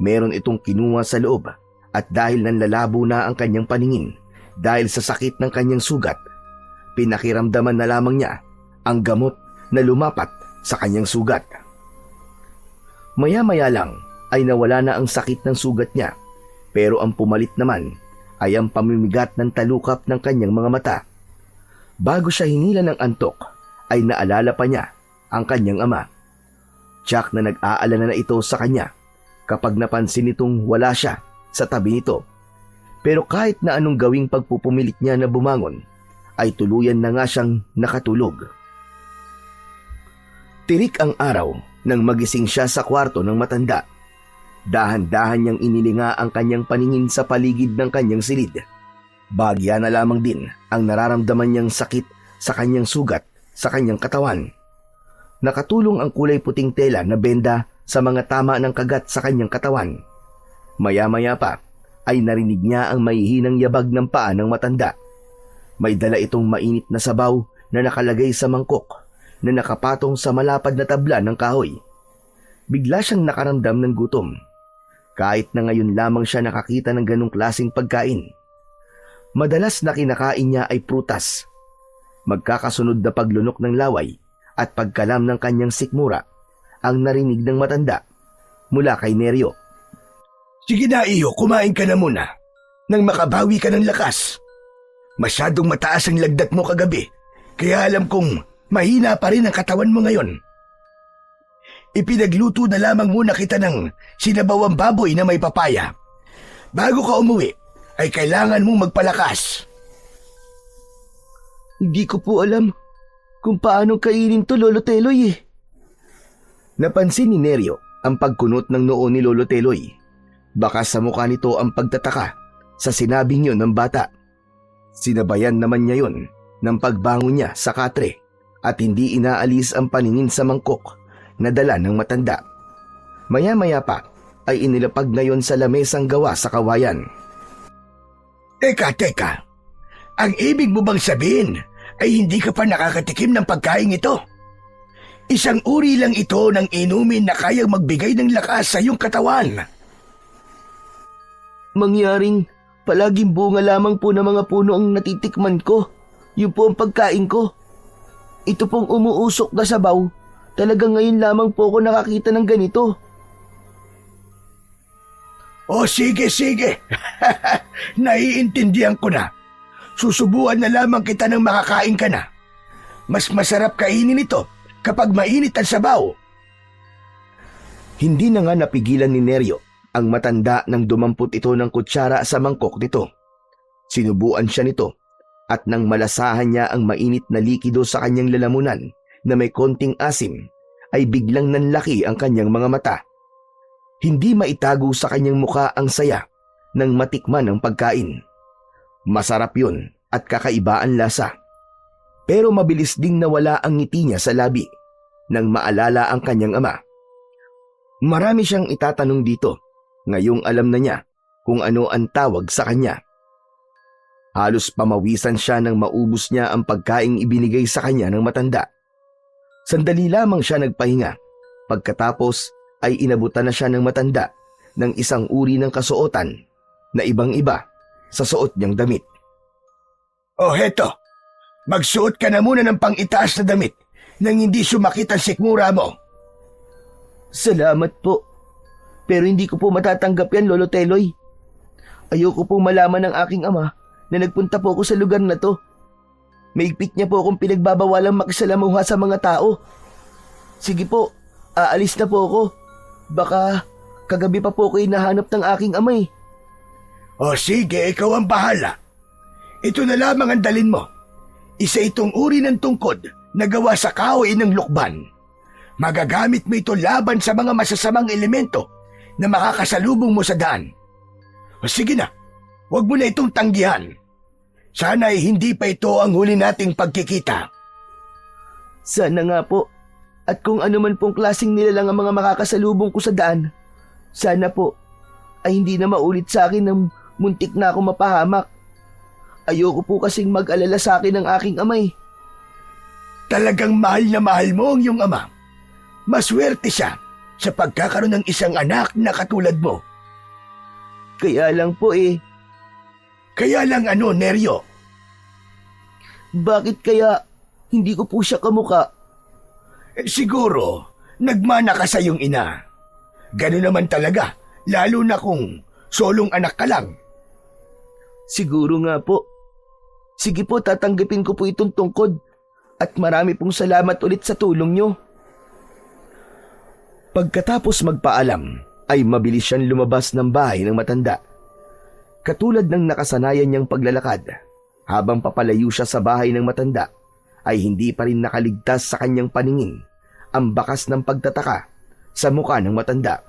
Meron itong kinuha sa loob at dahil nanlalabo na ang kanyang paningin dahil sa sakit ng kanyang sugat, pinakiramdaman na lamang niya ang gamot na lumapat sa kanyang sugat. Maya-maya lang ay nawala na ang sakit ng sugat niya, pero ang pumalit naman ay ang pamimigat ng talukap ng kanyang mga mata. Bago siya hinila ng antok, ay naalala pa niya ang kanyang ama. Tiyak na nag-aalala na ito sa kanya kapag napansin nitong wala siya sa tabi nito. Pero kahit na anong gawing pagpupumilit niya na bumangon, ay tuluyan na nga siyang nakatulog. Tirik ang araw nang magising siya sa kwarto ng matanda. Dahan-dahan niyang inilinga ang kanyang paningin sa paligid ng kanyang silid. Bagya na lamang din ang nararamdaman niyang sakit sa kanyang sugat sa kanyang katawan. Nakatulong ang kulay puting tela na benda sa mga tama ng kagat sa kanyang katawan. Maya-maya pa ay narinig niya ang mahihinang yabag ng paa ng matanda. May dala itong mainit na sabaw na nakalagay sa mangkok na nakapatong sa malapad na tabla ng kahoy. Bigla siyang nakaramdam ng gutom. Kahit na ngayon lamang siya nakakita ng ganong klaseng pagkain. Madalas na kinakain niya ay prutas. Magkakasunod na paglunok ng laway at pagkalam ng kanyang sikmura ang narinig ng matanda mula kay Neryo. Sige na iyo, kumain ka na muna nang makabawi ka ng lakas. Masyadong mataas ang lagdat mo kagabi, kaya alam kong mahina pa rin ang katawan mo ngayon. Ipinagluto na lamang muna kita ng sinabawang baboy na may papaya. Bago ka umuwi, ay kailangan mong magpalakas. Hindi ko po alam kung paano kainin to, Lolo Teloy eh. Napansin ni Neryo ang pagkunot ng noo ni Lolo Teloy. Baka sa mukha nito ang pagtataka sa sinabing yun ng bata. Sinabayan naman niya yun ng pagbangon niya sa katre at hindi inaalis ang paningin sa mangkok na dala ng matanda. Maya-maya pa ay inilapag na yon sa lamesang gawa sa kawayan. Teka. Ang ibig mo bang sabihin ay hindi ka pa nakakatikim ng pagkain ito? Isang uri lang ito ng inumin na kayang magbigay ng lakas sa iyong katawan. Mangyaring palaging bunga lamang po ng mga puno ang natitikman ko. Yun po ang pagkain ko. Ito pong umuusok na sabaw. Talagang ngayon lamang po ako nakakita ng ganito. O sige. Naiintindihan ko na. Susubuan na lamang kita ng makakain ka na. Mas masarap kainin ito kapag mainit ang sabaw. Hindi na nga napigilan ni Neryo ang matanda nang dumampot ito ng kutsara sa mangkok nito. Sinubuan siya nito at nang malasahan niya ang mainit na likido sa kanyang lalamunan na may konting asim, ay biglang nanlaki ang kanyang mga mata. Hindi maitago sa kanyang muka ang saya nang matikman ang pagkain. Masarap yun at kakaiba ang lasa. Pero mabilis ding nawala ang ngiti niya sa labi nang maalala ang kanyang ama. Marami siyang itatanong dito, ngayong alam na niya kung ano ang tawag sa kanya. Halos pamawisan siya nang maubos niya ang pagkaing ibinigay sa kanya ng matanda. Sandali lamang siya nagpahinga. Pagkatapos ay inabutan na siya ng matanda ng isang uri ng kasuotan na ibang-iba sa suot niyang damit. Oh, heto. Magsuot ka na muna ng pang-itaas na damit nang hindi sumakit ang sikmura mo. Salamat po. Pero hindi ko po matatanggap yan, Lolo Teloy. Ayoko po malaman ng aking ama na nagpunta po ako sa lugar na to. Maigpit niya po akong pinagbabawalang makisalamuha sa mga tao. Sige po, aalis na po ako. Baka kagabi pa po ako hinahanap ng aking ama eh. O sige, ikaw ang bahala. Ito na lamang ang dalin mo. Isa itong uri ng tungkod na gawa sa kahoy ng lukban. Magagamit mo ito laban sa mga masasamang elemento na makakasalubong mo sa daan. O sige na, huwag mo na itong tanggihan. Sana ay hindi pa ito ang huli nating pagkikita. Sana nga po. At kung ano man pong klaseng nilalang ang mga makakasalubong ko sa daan, sana po ay hindi na maulit sa akin ng muntik na ako mapahamak. Ayoko po kasing mag-alala sa akin ng aking amay. Talagang mahal na mahal mo ang iyong ama. Maswerte siya sa pagkakaroon ng isang anak na katulad mo. Kaya lang po eh, Kaya lang ano, Neryo? bakit kaya hindi ko po siya kamuka? Siguro, nagmana ka sa iyong ina. Ganun naman talaga, lalo na kung solong anak ka lang. Siguro nga po. Sige po, tatanggapin ko po itong tungkod. At marami pong salamat ulit sa tulong nyo. Pagkatapos magpaalam, ay mabilis siyang lumabas ng bahay ng matanda. Katulad ng nakasanayan niyang paglalakad, habang papalayo siya sa bahay ng matanda, ay hindi pa rin nakaligtas sa kanyang paningin ang bakas ng pagtataka sa mukha ng matanda.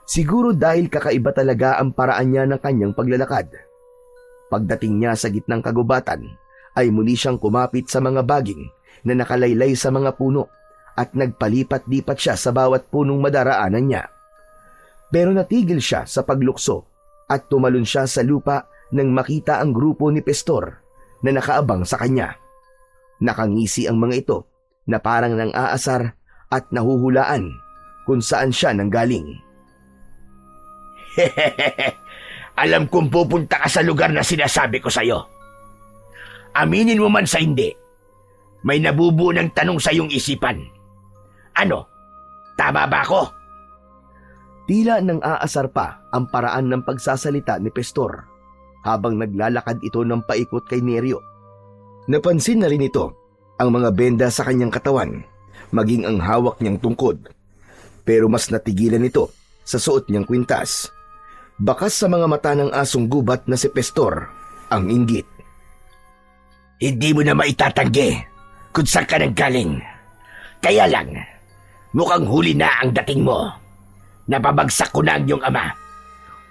Siguro dahil kakaiba talaga ang paraan niya ng kanyang paglalakad. Pagdating niya sa gitnang kagubatan, ay muli siyang kumapit sa mga baging na nakalaylay sa mga puno at nagpalipat-lipat siya sa bawat punong madaraanan niya. Pero natigil siya sa paglukso at tumalon siya sa lupa nang makita ang grupo ni Pestor na nakaabang sa kanya. Nakangisi ang mga ito na parang nang aasar at nahuhulaan kung saan siya nanggaling. Alam kong pupunta ka sa lugar na sinasabi ko sa'yo. Aminin mo man sa hindi, may nabubuo ng tanong sa iyong isipan. Ano? Tama ba ako? Tila nang aasar pa ang paraan ng pagsasalita ni Pestor habang naglalakad ito ng paikot kay Neryo. Napansin na rin ito ang mga benda sa kanyang katawan, maging ang hawak niyang tungkod. Pero mas natigilan ito sa suot niyang kwintas. Bakas sa mga mata ng asong gubat na si Pestor ang inggit. Hindi mo na maitatanggi kung saan ka nanggaling. Kaya lang, mukhang huli na ang dating mo. Napabagsak ko na ang iyong ama.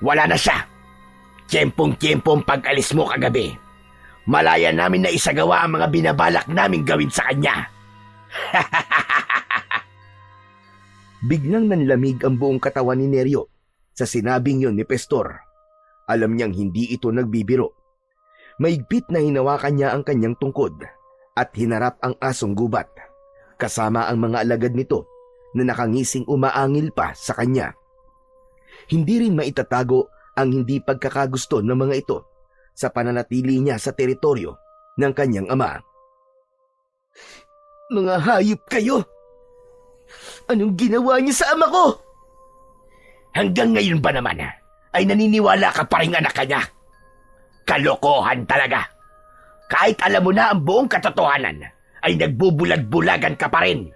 Wala na siya. Tiyempong-tiyempong pag-alis mo kagabi. Malaya namin na isagawa ang mga binabalak naming gawin sa kanya. Biglang nanlamig ang buong katawan ni Neryo sa sinabing yon ni Pestor. Alam niyang hindi ito nagbibiro. Maigpit na hinawakan niya ang kanyang tungkod at hinarap ang asong gubat, kasama ang mga alagad nito na nakangising umaangil pa sa kanya. Hindi rin maitatago ang hindi pagkakagusto ng mga ito sa pananatili niya sa teritoryo ng kanyang ama. Mga hayop kayo! Anong ginawa niyo sa ama ko? Hanggang ngayon ba naman ay naniniwala ka pa rin anak ka niya? Kalokohan talaga. Kahit alam mo na ang buong katotohanan, ay nagbubulag-bulagan ka pa rin.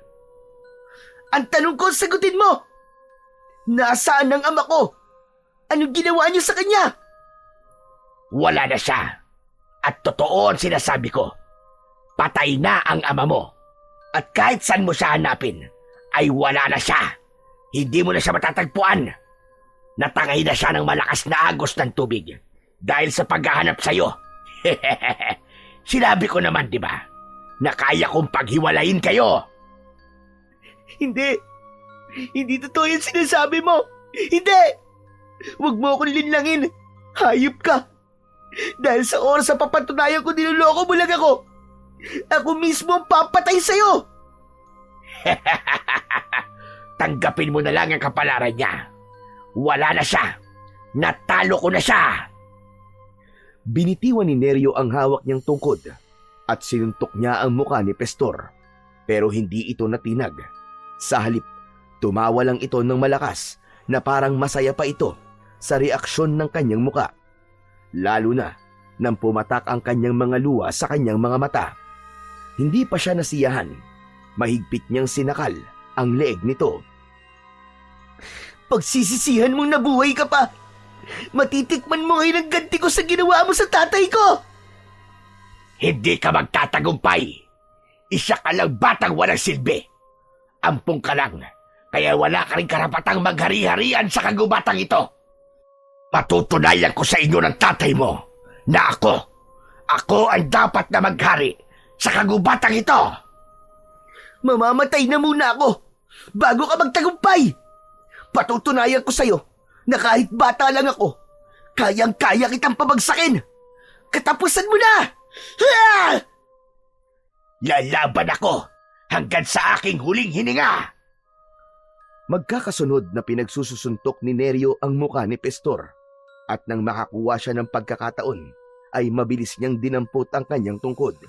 Ang tanong ko, sagutin mo! Nasaan ang ama ko? Anong ginawa niyo sa kanya? Wala na siya. At totoo ang sinasabi ko. Patay na ang ama mo. At kahit saan mo siya hanapin, ay wala na siya. Hindi mo na siya matatagpuan. Natangay na siya ng malakas na agos ng tubig dahil sa paghahanap sa'yo. Sinabi ko naman, di ba, na kaya kong paghiwalayin kayo. Hindi. Hindi totoo yung sinasabi mo. Hindi! Huwag mo ako nilinlangin. Hayop ka. Dahil sa oras sa papatunayan ko niloloko mo lang ako. Ako mismo ang papatay sa'yo. Tanggapin mo na lang ang kapalaran niya. Wala na siya. Natalo ko na siya. Binitiwan ni Neryo ang hawak niyang tungkod at sinuntok niya ang muka ni Pestor. Pero hindi ito natinag. Sa halip, tumawa lang ito ng malakas na parang masaya pa ito sa reaksyon ng kanyang muka. Lalo na nang pumatak ang kanyang mga luha sa kanyang mga mata. Hindi pa siya nasiyahan. Mahigpit niyang sinakal ang leeg nito. Pagsisisihan mong nabuhay ka pa. Matitikman mo ngayon ang ganti ko sa ginawa mo sa tatay ko. Hindi ka magtatagumpay. Isa ka lang batang walang silbi. Ampong ka lang, kaya wala ka rin karapatang maghari-harian sa kagubatang ito. Patutunayan ko sa inyo ng tatay mo na ako ang dapat na maghari sa kagubatang ito. Mamamatay na muna ako bago ka magtagumpay. Patutunayan ko sa'yo na kahit bata lang ako, kayang-kaya kitang pabagsakin. Katapusan mo na! Ah! Lalaban ako hanggang sa aking huling hininga. Magkakasunod na pinagsususuntok ni Neryo ang muka ni Pestor at nang makakuha siya ng pagkakataon ay mabilis niyang dinampot ang kanyang tungkod.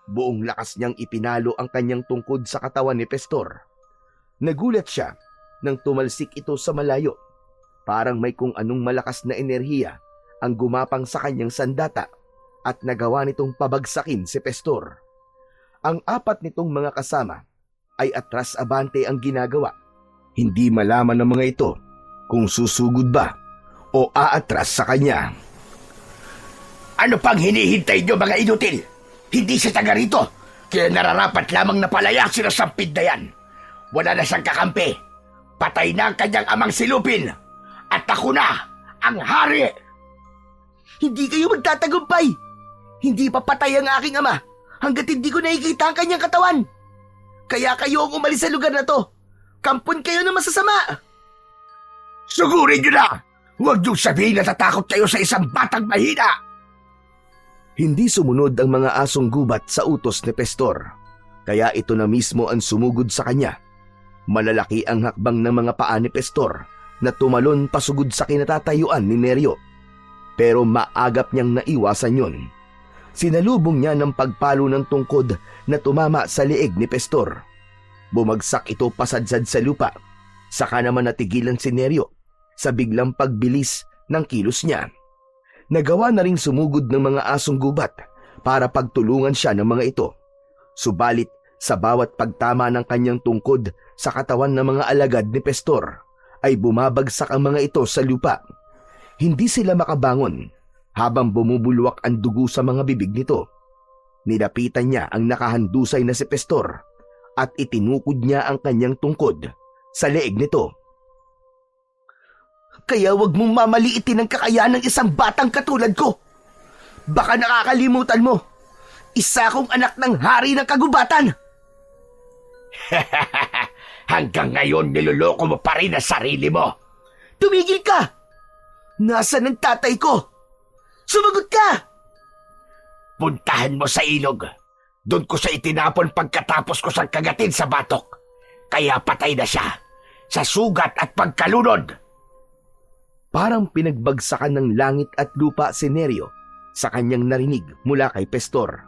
Buong lakas niyang ipinalo ang kanyang tungkod sa katawan ni Pestor. Nagulat siya nang tumalsik ito sa malayo. Parang may kung anong malakas na enerhiya ang gumapang sa kanyang sandata at nagawa nitong pabagsakin si Pestor. Ang apat nitong mga kasama ay atras abante ang ginagawa. Hindi malaman ng mga ito kung susugod ba o aatras sa kanya. Ano pang hinihintay nyo mga inutil? Hindi siya taga rito, kaya nararapat lamang na palayasin ang sampid na yan. Wala na siyang kakampi. Patay na ang kanyang amang silupin. At ako na ang hari. Hindi kayo magtatagumpay. Hindi papatay ang aking ama hanggat hindi ko nakikita ang kanyang katawan. Kaya kayo ang umalis sa lugar na to. Kampon kayo na masasama. Sugurin nyo na! Huwag niyong sabihin na tatakot kayo sa isang batang mahina. Hindi sumunod ang mga asong gubat sa utos ni Pestor. Kaya ito na mismo ang sumugod sa kanya. Malalaki ang hakbang ng mga paa ni Pestor na tumalon pasugod sa kinatatayuan ni Neryo. Pero maagap niyang naiwasan yun. Sinalubong niya ng pagpalo ng tungkod na tumama sa leeg ni Pestor. Bumagsak ito pasadsad sa lupa. Saka naman natigilan si Neryo sa biglang pagbilis ng kilos niya. Nagawa na ring sumugod ng mga asong gubat para pagtulungan siya ng mga ito. Subalit sa bawat pagtama ng kanyang tungkod sa katawan ng mga alagad ni Pestor, ay bumabagsak ang mga ito sa lupa. Hindi sila makabangon habang bumubulwak ang dugo sa mga bibig nito. Nilapitan niya ang nakahandusay na si Pestor at itinukod niya ang kanyang tungkod sa leeg nito. Kaya wag mong mamaliitin ang kakayahan ng isang batang katulad ko. Baka nakakalimutan mo, isa akong anak ng hari ng kagubatan. Hanggang ngayon niloloko mo pa rin ang sarili mo. Tumigil ka! Nasaan ang tatay ko? Sumagot ka! Puntahan mo sa ilog. Doon ko siya itinapon pagkatapos ko siyang kagatin sa batok. Kaya patay na siya sa sugat at pagkalunod. Parang pinagbagsakan ng langit at lupa si Neryo sa kanyang narinig mula kay Pestor.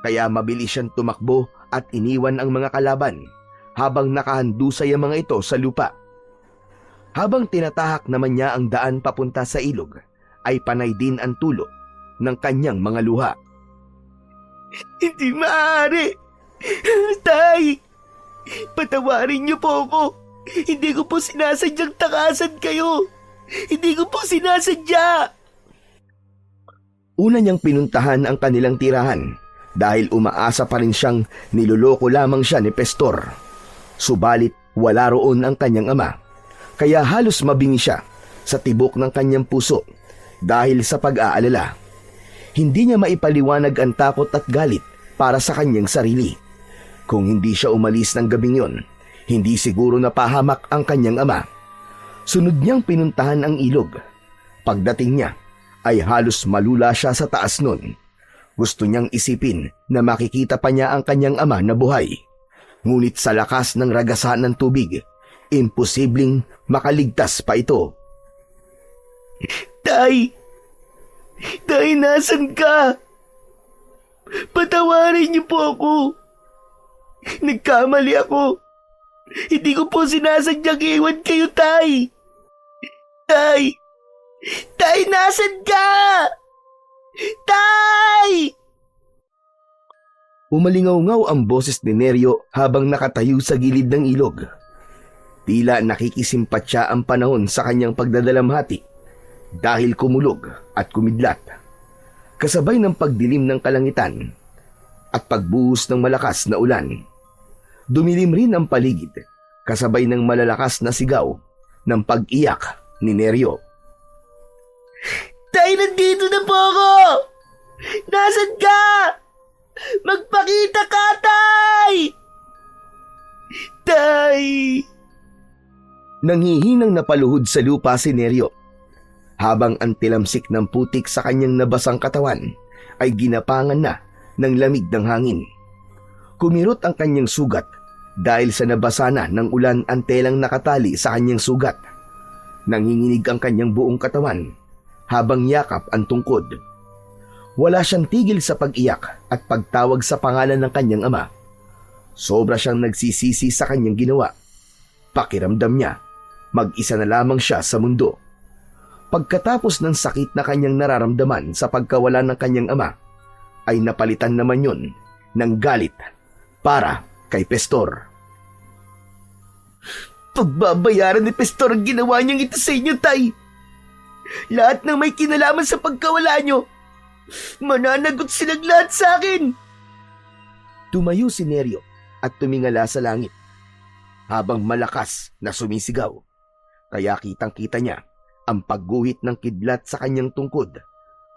Kaya mabilis siyang tumakbo at iniwan ang mga kalaban habang nakahandusay ang mga ito sa lupa. Habang tinatahak naman niya ang daan papunta sa ilog, ay panay din ang tulo ng kanyang mga luha. Hindi maaari! Tay! Patawarin niyo po ako! Hindi ko po sinasadyang takasan kayo! Hindi ko po sinasadya! Una niyang pinuntahan ang kanilang tirahan dahil umaasa pa rin siyang niloloko lamang siya ni Pestor. Subalit wala roon ang kanyang ama. Kaya halos mabingi siya sa tibok ng kanyang puso dahil sa pag-aalala. Hindi niya maipaliwanag ang takot at galit para sa kanyang sarili. Kung hindi siya umalis ng gabing yon, hindi siguro napahamak ang kanyang ama. Sunod niyang pinuntahan ang ilog. Pagdating niya, ay halos malula siya sa taas nun. Gusto niyang isipin na makikita pa niya ang kanyang ama na buhay. Ngunit sa lakas ng ragasan ng tubig, imposibleng makaligtas pa ito. Tay! Tay, nasan ka? Patawarin niyo po ako. Nagkamali ako. Hindi ko po sinasadyang iwan kayo, Tay. Tay! Tay, nasan ka? Tay! Umalingaw-ngaw ang boses ni Neryo habang nakatayo sa gilid ng ilog. Tila nakikisimpat siya ang panahon sa kanyang pagdadalamhati dahil kumulog at kumidlat. Kasabay ng pagdilim ng kalangitan at pagbuhos ng malakas na ulan. Dumilim rin ang paligid kasabay ng malalakas na sigaw ng pag-iyak ni Neryo. Tay, nandito na po ako! Nasaan ka? Magpakita ka, Tay! Tay! Nanghihinang napaluhod sa lupa si Neryo, habang ang tilamsik ng putik sa kanyang nabasang katawan ay ginapangan na ng lamig ng hangin. Kumirot ang kanyang sugat dahil sa nabasa na ng ulan ang telang nakatali sa kanyang sugat. Nanginginig ang kanyang buong katawan habang yakap ang tungkod. Wala siyang tigil sa pag-iyak at pagtawag sa pangalan ng kanyang ama. Sobra siyang nagsisisi sa kanyang ginawa. Pakiramdam niya, mag-isa na lamang siya sa mundo. Pagkatapos ng sakit na kanyang nararamdaman sa pagkawala ng kanyang ama, ay napalitan naman yon ng galit para kay Pestor. Pagbabayaran ni Pestor ang ginawa niyang ito sa inyo, Tay. Lahat ng may kinalaman sa pagkawala niyo, mananagot silang lahat sa akin. Tumayo si Neryo at tumingala sa langit habang malakas na sumisigaw. Kaya kitang-kita niya ang pagguhit ng kidlat sa kanyang tungkod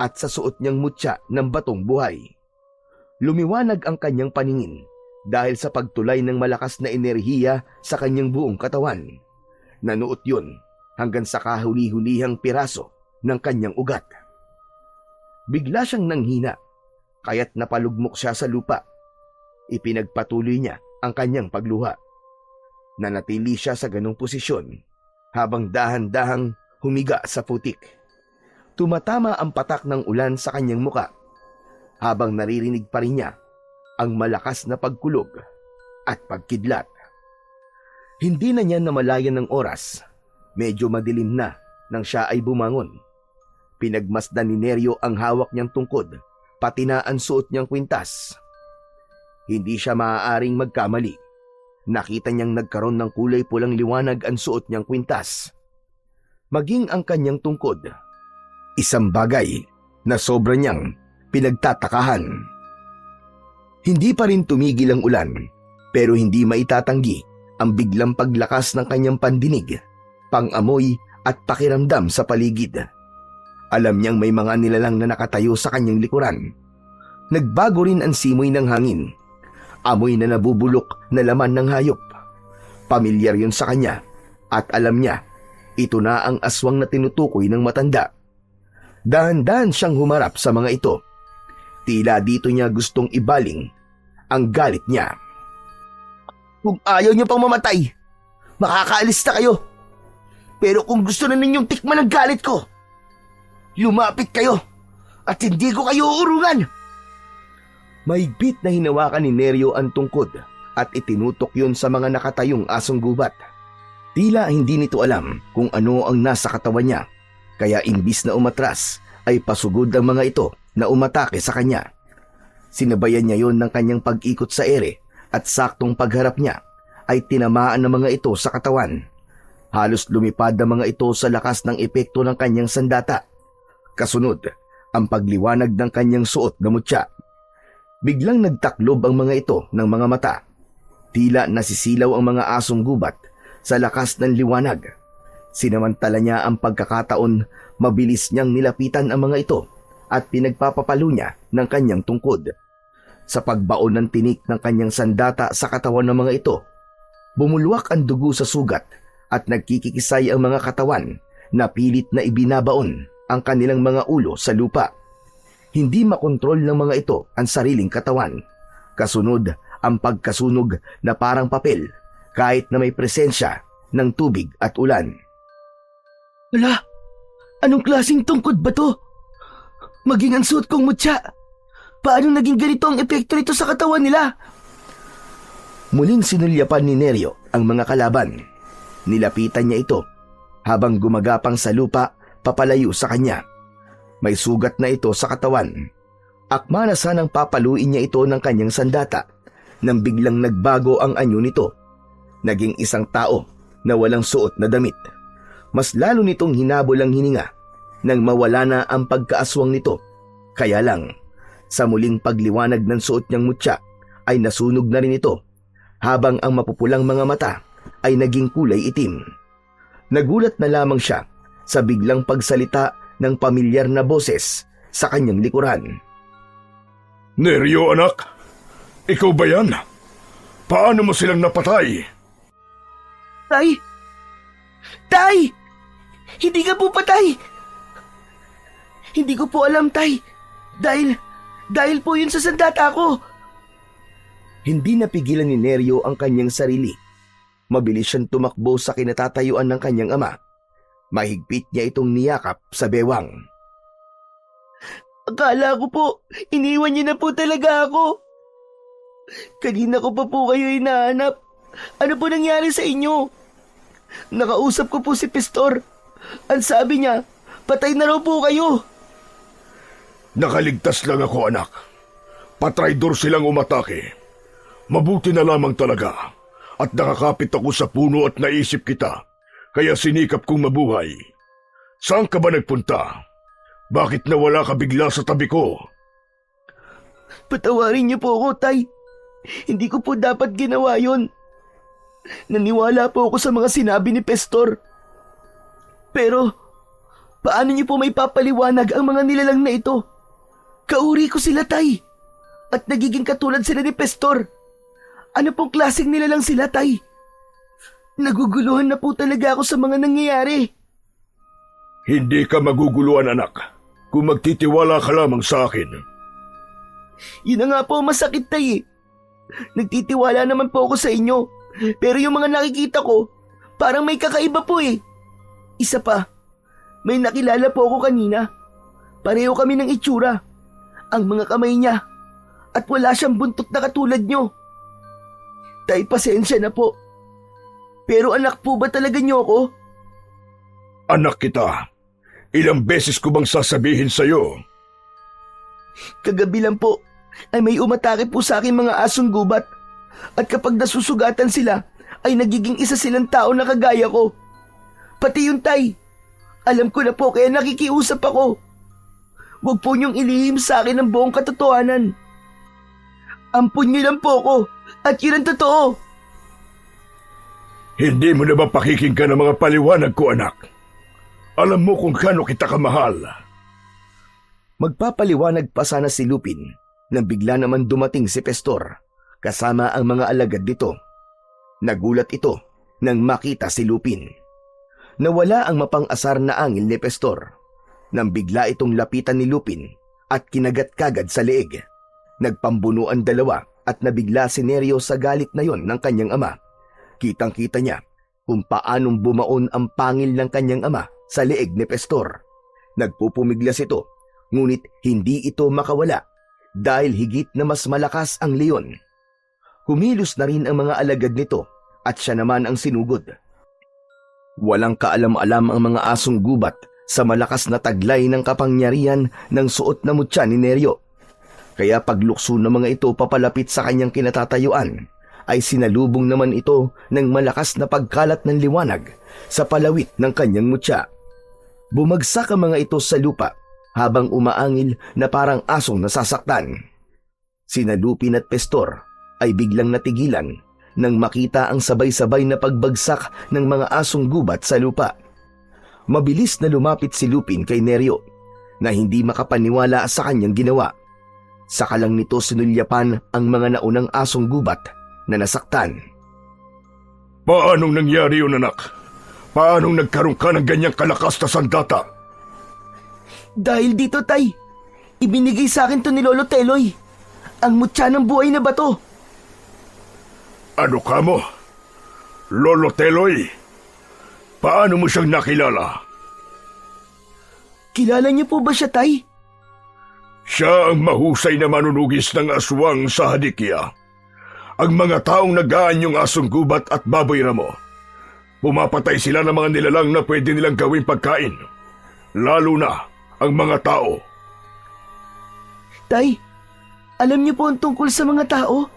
at sa suot niyang mutya ng batong buhay. Lumiwanag ang kanyang paningin dahil sa pagtulay ng malakas na enerhiya sa kanyang buong katawan. Nanuot yun hanggang sa kahuli-hulihang piraso ng kanyang ugat. Bigla siyang nanghina, kaya't napalugmok siya sa lupa. Ipinagpatuloy niya ang kanyang pagluha. Nanatili siya sa ganong posisyon habang dahan-dahang humiga sa putik. Tumatama ang patak ng ulan sa kanyang muka habang naririnig pa rin niya ang malakas na pagkulog at pagkidlat. Hindi na niya namalayan ng oras. Medyo madilim na nang siya ay bumangon. Pinagmasdan ni Neryo ang hawak niyang tungkod, pati na ang suot niyang kwintas. Hindi siya maaaring magkamali. Nakita niyang nagkaroon ng kulay pulang liwanag ang suot niyang kwintas. Maging ang kanyang tungkod. Isang bagay na sobra niyang pinagtatakahan. Hindi pa rin tumigil ang ulan, pero hindi maitatanggi ang biglang paglakas ng kanyang pandinig, pangamoy at pakiramdam sa paligid. Alam niyang may mga nilalang na nakatayo sa kanyang likuran. Nagbago rin ang simoy ng hangin. Amoy na nabubulok na laman ng hayop. Pamilyar yun sa kanya at alam niya, ito na ang aswang na tinutukoy ng matanda. Dahan-dahan siyang humarap sa mga ito. Tila dito niya gustong ibaling ang galit niya. Kung ayaw niyo pang mamatay, makakaalis na kayo. Pero kung gusto na ninyong tikman ang galit ko, lumapit kayo at hindi ko kayo uurungan. Mahigpit na hinawakan ni Neryo ang tungkod at itinutok yun sa mga nakatayong asong gubat. Tila hindi nito alam kung ano ang nasa katawan niya, kaya imbis na umatras ay pasugod ang mga ito na umatake sa kanya. Sinabayan niya yon ng kanyang pag-ikot sa ere at saktong pagharap niya ay tinamaan ng mga ito sa katawan. Halos lumipad ang mga ito sa lakas ng epekto ng kanyang sandata. Kasunod, ang pagliwanag ng kanyang suot na mutya. Biglang nagtaklob ang mga ito ng mga mata. Tila nasisilaw ang mga asong gubat sa lakas ng liwanag. Sinamantala niya ang pagkakataon, mabilis niyang nilapitan ang mga ito at pinagpapapalo niya ng kanyang tungkod. Sa pagbaon ng tinik ng kanyang sandata sa katawan ng mga ito, bumulwak ang dugo sa sugat at nagkikikisay ang mga katawan na pilit na ibinabaon ang kanilang mga ulo sa lupa. Hindi makontrol ng mga ito ang sariling katawan. Kasunod ang pagkasunog na parang papel kahit na may presensya ng tubig at ulan. Wala, anong klaseng tungkod ba to? Maging ang suot kong mutya. Paano naging ganito ang epekto nito sa katawan nila? Muling sinulyapan ni Neryo ang mga kalaban. Nilapitan niya ito habang gumagapang sa lupa papalayo sa kanya. May sugat na ito sa katawan. Akma na sanang papaluin niya ito ng kanyang sandata nang biglang nagbago ang anyo nito. Naging isang tao na walang suot na damit. Mas lalo nitong hinabol ang hininga nang mawala na ang pagkaaswang nito. Kaya lang, sa muling pagliwanag ng suot niyang mutya ay nasunog na rin ito habang ang mapupulang mga mata ay naging kulay itim. Nagulat na lamang siya sa biglang pagsalita ng pamilyar na boses sa kanyang likuran. Neryo, anak, ikaw ba yan? Paano mo silang napatay? Tay! Tay! Hindi ka po patay! Hindi ko po alam, Tay. Dahil po yun sa sandata ko. Hindi napigilan ni Neryo ang kanyang sarili. Mabilis siyang tumakbo sa kinatatayuan ng kanyang ama. Mahigpit niya itong niyakap sa bewang. Akala ko po, iniwan niyo na po talaga ako. Kanina ko pa po kayo hinahanap. Ano po nangyari sa inyo? Nakausap ko po si Pastor. Ang sabi niya, patay na raw po kayo. Nakaligtas lang ako, anak. Patraidor silang umatake. Mabuti na lamang talaga. At nakakapit ako sa puno at naisip kita. Kaya sinikap kong mabuhay. Saan ka ba nagpunta? Bakit nawala ka bigla sa tabi ko? Patawarin niyo po ako, Tay. Hindi ko po dapat ginawa yon. Naniwala po ako sa mga sinabi ni Pastor. Pero, paano niyo po may papaliwanag ang mga nilalang na ito? Kauri ko sila, Tay. At nagiging katulad sila ni Pastor. Ano pong klaseng nilalang sila, Tay? Naguguluhan na po talaga ako sa mga nangyayari. Hindi ka maguguluhan, anak. Kung magtitiwala ka lamang sa akin. Yun na nga po masakit, Tay. Nagtitiwala naman po ako sa inyo. Pero yung mga nakikita ko, parang may kakaiba po eh. Isa pa, may nakilala po ako kanina. Pareho kami ng itsura. Ang mga kamay niya. At wala siyang buntot na katulad nyo. Tay, pasensya na po. Pero anak po ba talaga niyo ako? Anak kita. Ilang beses ko bang sasabihin sa'yo? Kagabi lang po ay may umatake po sa akin mga asong gubat. At kapag nasusugatan sila, ay nagiging isa silang tao na kagaya ko. Pati yung Tay. Alam ko na po kaya nakikiusap ako. Huwag po niyong ilihim sa akin ang buong katotohanan. Ampun niyo lang po ako at yun ang totoo. Hindi mo na ba pakikinggan ang mga paliwanag ko, anak? Alam mo kung kano kita kamahal. Magpapaliwanag pa sana si Lupin nang bigla naman dumating si Pastor kasama ang mga alagad nito. Nagulat ito nang makita si Lupin. Nawala ang mapang-asar na angil ni Pastor nang bigla itong lapitan ni Lupin at kinagat kagad sa leeg. Nagpambuno ang dalawa at nabigla si Neryo sa galit na yon ng kanyang ama. Kitang-kita niya kung paanong bumaon ang pangil ng kanyang ama sa leeg ni Pastor. Nagpupumiglas ito, ngunit hindi ito makawala dahil higit na mas malakas ang leon. Kumilos na rin ang mga alagad nito at siya naman ang sinugod. Walang kaalam-alam ang mga asong gubat sa malakas na taglay ng kapangyarihan ng suot na mutya ni Neryo. Kaya paglukso ng mga ito papalapit sa kanyang kinatatayuan, ay sinalubong naman ito ng malakas na pagkalat ng liwanag sa palawit ng kanyang mutya. Bumagsak ang mga ito sa lupa habang umaangil na parang asong nasasaktan. Sina Lupin at Pastor ay biglang natigilan nang makita ang sabay-sabay na pagbagsak ng mga asong gubat sa lupa. Mabilis na lumapit si Lupin kay Neryo na hindi makapaniwala sa kanyang ginawa. Saka lang nito sinulyapan ang mga naunang asong gubat na nasaktan. Paanong nangyari yun, anak? Paanong nagkaroon ka ng ganyang kalakas na sandata? Dahil dito, Tay. Ibinigay sa akin to ni Lolo Teloy. Ang mutya ng buhay na bato. Ano ka mo? Lolo Teloy? Paano mo siyang nakilala? Kilala niyo po ba siya, Tay? Siya ang mahusay na manunugis ng aswang sa Hadikya. Ang mga taong nag-aanyong asong gubat at baboy ramo. Pumapatay sila ng mga nilalang na pwede nilang gawing pagkain. Lalo na ang mga tao. Tay, alam niyo po ang tungkol sa mga tao?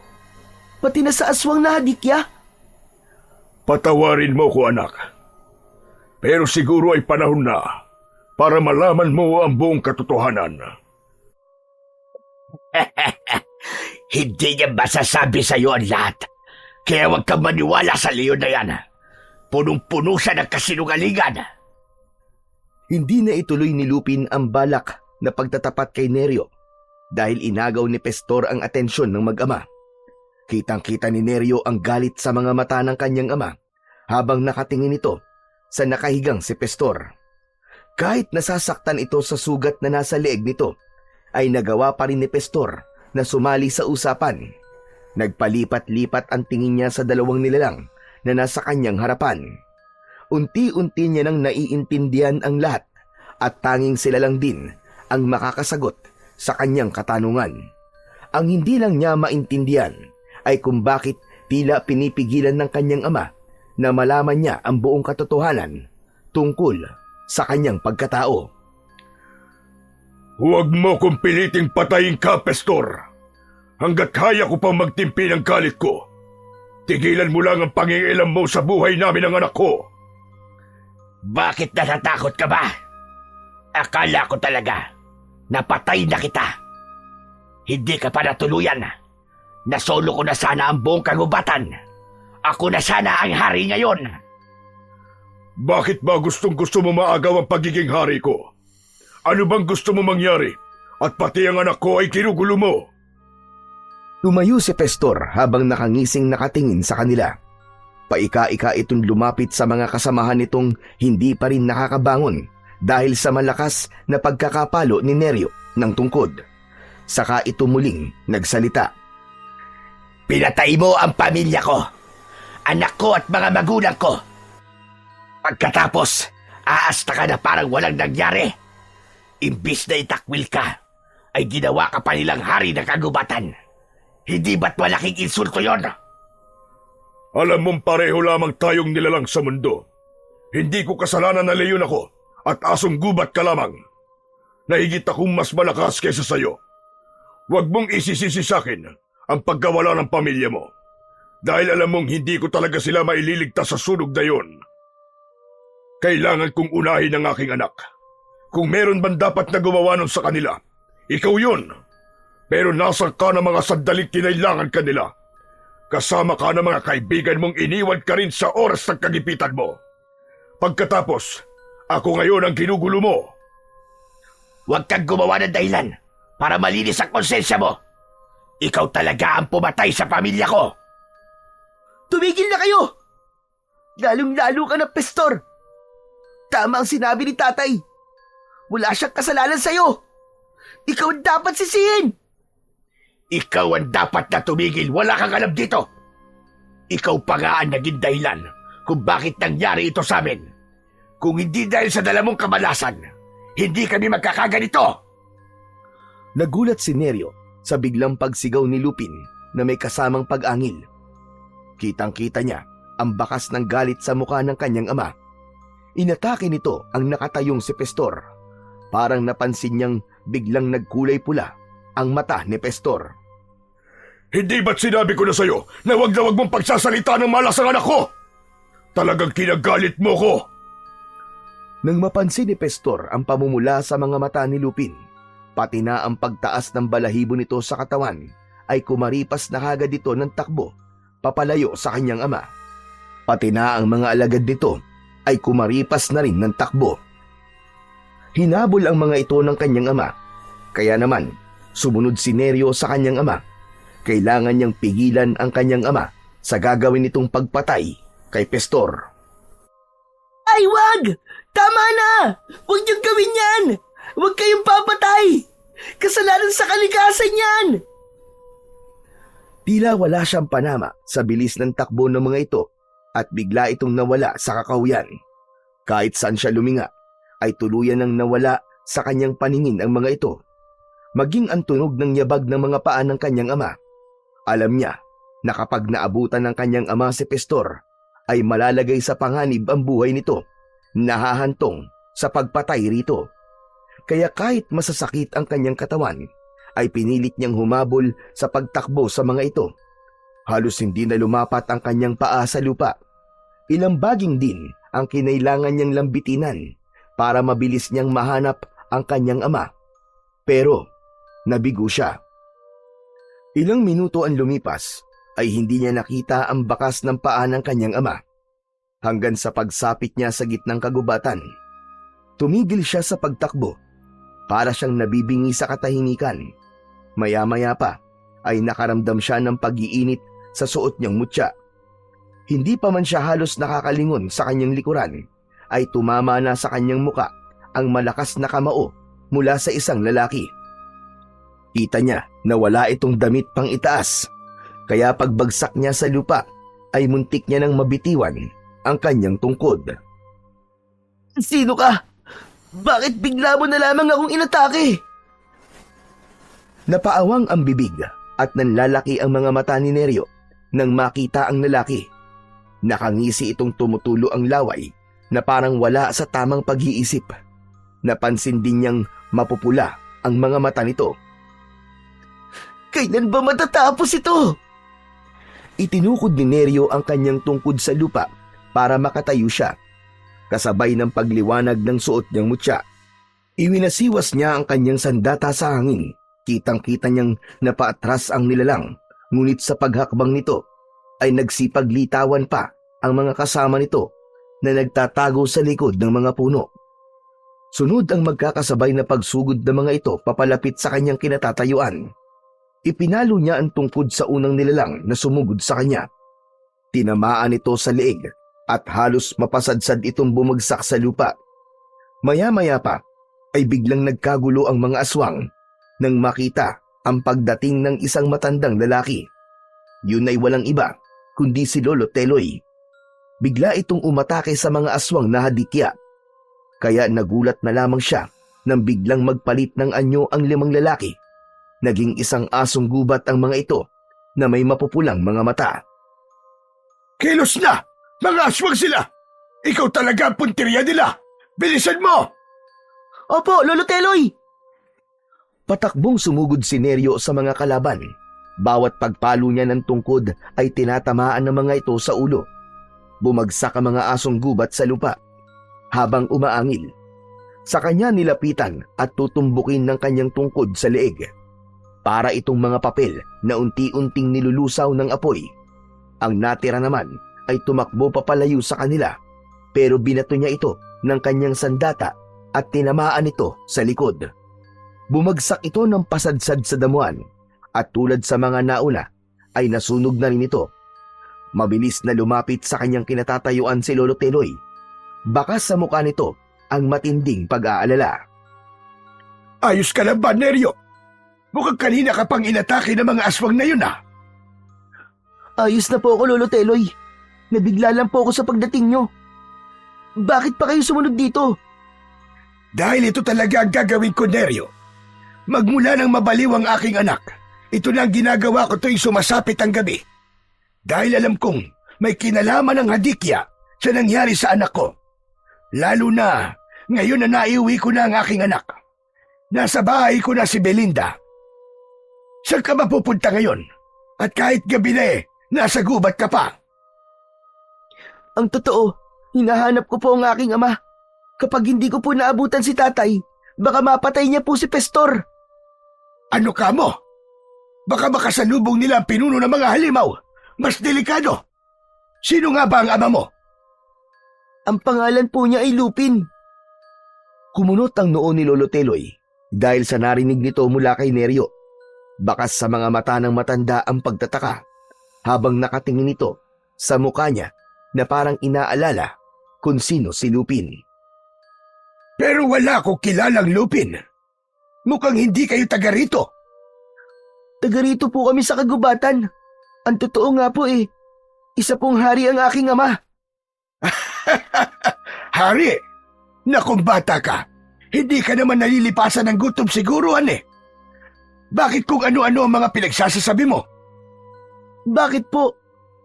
Pati na sa aswang na Hadikya? Patawarin mo ko, anak. Pero siguro ay panahon na para malaman mo ang buong katotohanan. Hindi niya masasabi sa iyo ang lahat. Kaya huwag kang maniwala sa leon na yan. Punong-puno siya ng kasinungalingan. Hindi na ituloy ni Lupin ang balak na pagtatapat kay Neryo dahil inagaw ni Pestor ang atensyon ng mag-ama. Kitang-kita ni Neryo ang galit sa mga mata ng kanyang ama habang nakatingin ito sa nakahigang si Pestor. Kahit nasasaktan ito sa sugat na nasa leeg nito, ay nagawa pa rin ni Pestor na sumali sa usapan. Nagpalipat-lipat ang tingin niya sa dalawang nilalang na nasa kanyang harapan. Unti-unti niya nang naiintindihan ang lahat at tanging sila lang din ang makakasagot sa kanyang katanungan. Ang hindi lang niya maintindihan ay kung bakit tila pinipigilan ng kanyang ama na malaman niya ang buong katotohanan tungkol sa kanyang pagkatao. Huwag mo kong piliting patayin ka, Pestor. Hanggat kaya ko pang magtimpi ng galit ko. Tigilan mo lang ang pangingialam mo sa buhay namin ng anak ko. Bakit natatakot ka ba? Akala ko talaga napatay na kita. Hindi ka pa natuluyan. Nasolo ko na sana ang buong kagubatan. Ako na sana ang hari ngayon. Bakit ba gustong-gusto mo maagaw ang pagiging hari ko? Ano bang gusto mo mangyari? At pati ang anak ko ay kinugulo mo. Tumayo si Pestor habang nakangising nakatingin sa kanila. Paika-ika itong lumapit sa mga kasamahan nitong hindi pa rin nakakabangon dahil sa malakas na pagkakapalo ni Neryo ng tungkod. Saka ito muling nagsalita. Pinatay mo ang pamilya ko, anak ko at mga magulang ko. Pagkatapos, aasta ka na parang walang nangyari. Imbis na itakwil ka, ay ginawa ka pa nilang hari ng kagubatan. Hindi ba't malaking insulto yon? Alam mong pareho lamang tayong nilalang sa mundo. Hindi ko kasalanan na leyon ako at asong gubat ka lamang. Nahigit akong mas malakas kaysa sayo. Huwag mong isisisi sa akin ang pagkawala ng pamilya mo. Dahil alam mong hindi ko talaga sila maililigtas sa sunog na yon. Kailangan kong unahin ang aking anak. Kung meron man dapat na gumawa nun sa kanila, ikaw yun. Pero nasa ka ng mga sandaling kinailangan kanila. Kasama ka ng mga kaibigan mong iniwan ka rin sa oras ng kagipitan mo. Pagkatapos, ako ngayon ang ginugulo mo. Huwag kang gumawa ng dahilan para malinis ang konsensya mo. Ikaw talaga ang pumatay sa pamilya ko. Tumigil na kayo! Lalong-lalo ka na, Pestor. Tama ang sinabi ni tatay. Wala siyang kasalanan sa'yo. Ikaw ang dapat sisihin. Ikaw ang dapat na tumigil. Wala kang alam dito. Ikaw pa nga ang naging dahilan kung bakit nangyari ito sa amin. Kung hindi dahil sa dala mong kamalasan, hindi kami magkakaganito. Nagulat si Neryo sa biglang pagsigaw ni Lupin na may kasamang pag-angil. Kitang-kita niya ang bakas ng galit sa mukha ng kanyang ama. Inatake nito ang nakatayong si Pestor. Parang napansin niyang biglang nagkulay pula ang mata ni Pestor. Hindi ba't sinabi ko na sa'yo na wag mong pagsasalita ng malas ang anak ko? Talagang kinagalit mo ko. Nang mapansin ni Pestor ang pamumula sa mga mata ni Lupin, pati na ang pagtaas ng balahibo nito sa katawan, ay kumaripas na kagad ito ng takbo papalayo sa kanyang ama. Pati na ang mga alagad nito ay kumaripas na rin ng takbo. Hinabol ang mga ito ng kanyang ama, kaya naman sumunod si Neryo sa kanyang ama. Kailangan niyang pigilan ang kanyang ama sa gagawin nitong pagpatay kay Pestor. Ay, wag! Tama na! Huwag niyong gawin yan! Huwag kayong papatay! Kasalanan sa kalikasan yan! Tila wala siyang panama sa bilis ng takbo ng mga ito at bigla itong nawala sa kakawyan. Kahit saan siya luminga, ay tuluyan nang nawala sa kanyang paningin ang mga ito. Maging ang tunog ng yabag ng mga paa ng kanyang ama. Alam niya na kapag naabutan ng kanyang ama si Pestor, ay malalagay sa panganib ang buhay nito, nahahantong sa pagpatay rito. Kaya kahit masasakit ang kanyang katawan, ay pinilit niyang humabol sa pagtakbo sa mga ito. Halos hindi na lumapat ang kanyang paa sa lupa. Ilang baging din ang kinailangan niyang lambitinan para mabilis niyang mahanap ang kanyang ama. Pero nabigo siya. Ilang minuto ang lumipas ay hindi niya nakita ang bakas ng paa ng kanyang ama. Hanggang sa pagsapit niya sa gitnang kagubatan, tumigil siya sa pagtakbo. Para siyang nabibingi sa katahimikan. Maya-maya pa ay nakaramdam siya ng pag-iinit sa suot niyang mutya. Hindi pa man siya halos nakakalingon sa kanyang likuran, ay tumama na sa kanyang muka ang malakas na kamao mula sa isang lalaki. Kita niya na wala itong damit pang itaas, kaya pagbagsak niya sa lupa ay muntik niya nang mabitiwan ang kanyang tungkod. Sino ka? Bakit bigla mo na lamang akong inatake? Napaawang ang bibig at nanlalaki ang mga mata ni Neryo nang makita ang lalaki. Nakangisi itong tumutulo ang laway na parang wala sa tamang pag-iisip. Napansin din niyang mapupula ang mga mata nito. Kailan ba matatapos ito? Itinukod ni Neryo ang kanyang tungkod sa lupa para makatayo siya. Kasabay ng pagliwanag ng suot niyang mutya, iwinasiwas niya ang kanyang sandata sa hangin. Kitang-kita niyang napaatras ang nilalang, ngunit sa paghakbang nito ay nagsipaglitawan pa ang mga kasama nito na nagtatago sa likod ng mga puno. Sunod ang magkakasabay na pagsugod ng mga ito papalapit sa kanyang kinatatayuan. Ipinalo niya ang tungkod sa unang nilalang na sumugod sa kanya. Tinamaan ito sa leeg at halos mapasadsad itong bumagsak sa lupa. Maya-maya pa ay biglang nagkagulo ang mga aswang nang makita ang pagdating ng isang matandang lalaki. Yun ay walang iba kundi si Lolo Teloy. Bigla itong umatake sa mga aswang na hadikya. Kaya nagulat na lamang siya nang biglang magpalit ng anyo ang 5 lalaki. Naging isang asong gubat ang mga ito na may mapupulang mga mata. Kilos na! Mga aswang sila! Ikaw talaga ang punteriya nila! Bilisan mo! Opo, Lolo Teloy! Patakbong sumugod si Neryo sa mga kalaban. Bawat pagpalo niya ng tungkod ay tinatamaan ng mga ito sa ulo. Bumagsak ang mga asong gubat sa lupa. Habang umaangil, sa kanya nilapitan at tutumbukin ng kanyang tungkod sa leeg. Para itong mga papel na unti-unting nilulusaw ng apoy. Ang natira naman ay tumakbo papalayo sa kanila, pero binato niya ito ng kanyang sandata at tinamaan ito sa likod. Bumagsak ito ng pasadsad sa damuhan at tulad sa mga nauna ay nasunog na rin ito. Mabilis na lumapit sa kanyang kinatatayuan si Lolo Teloy. Baka sa mukha nito ang matinding pag-aalala. Ayos ka lang ba, Neryo? Mukhang kanina ka pang inatake ng mga aswang na yun, ah. Ayos na po ako, Lolo Teloy. Nabigla lang po ako sa pagdating nyo. Bakit pa kayo sumunod dito? Dahil ito talaga ang gagawin ko, Neryo. Magmula nang mabaliw ang aking anak, ito na ang ginagawa ko tuwing sumasapit ang gabi. Dahil alam kong may kinalaman ng hadikya sa nangyari sa anak ko. Lalo na ngayon na naiuwi ko na ang aking anak. Nasa bahay ko na si Belinda. Saan ka mapupunta ngayon? At kahit gabi na nasa gubat ka pa. Ang totoo, hinahanap ko po ang aking ama. Kapag hindi ko po naabutan si tatay, baka mapatay niya po si Pestor. Ano ka mo? Baka makasalubong nila ang pinuno ng mga halimaw. Mas delikado. Sino nga ba ang ama mo? Ang pangalan po niya ay Lupin. Kumunot ang noo ni Lolo Teloy dahil sa narinig nito mula kay Neryo. Bakas sa mga mata ng matanda ang pagtataka habang nakatingin ito sa mukha niya na parang inaalala kung sino si Lupin. Pero wala akong kilalang Lupin. Mukhang hindi kayo taga rito. Taga rito po kami sa kagubatan. Ang totoo nga po isa pong hari ang aking ama. Hari, na kung bata ka, hindi ka naman nalilipasan ng gutom siguruhan eh. Bakit kung ano-ano ang mga pinagsasasabi mo? Bakit po?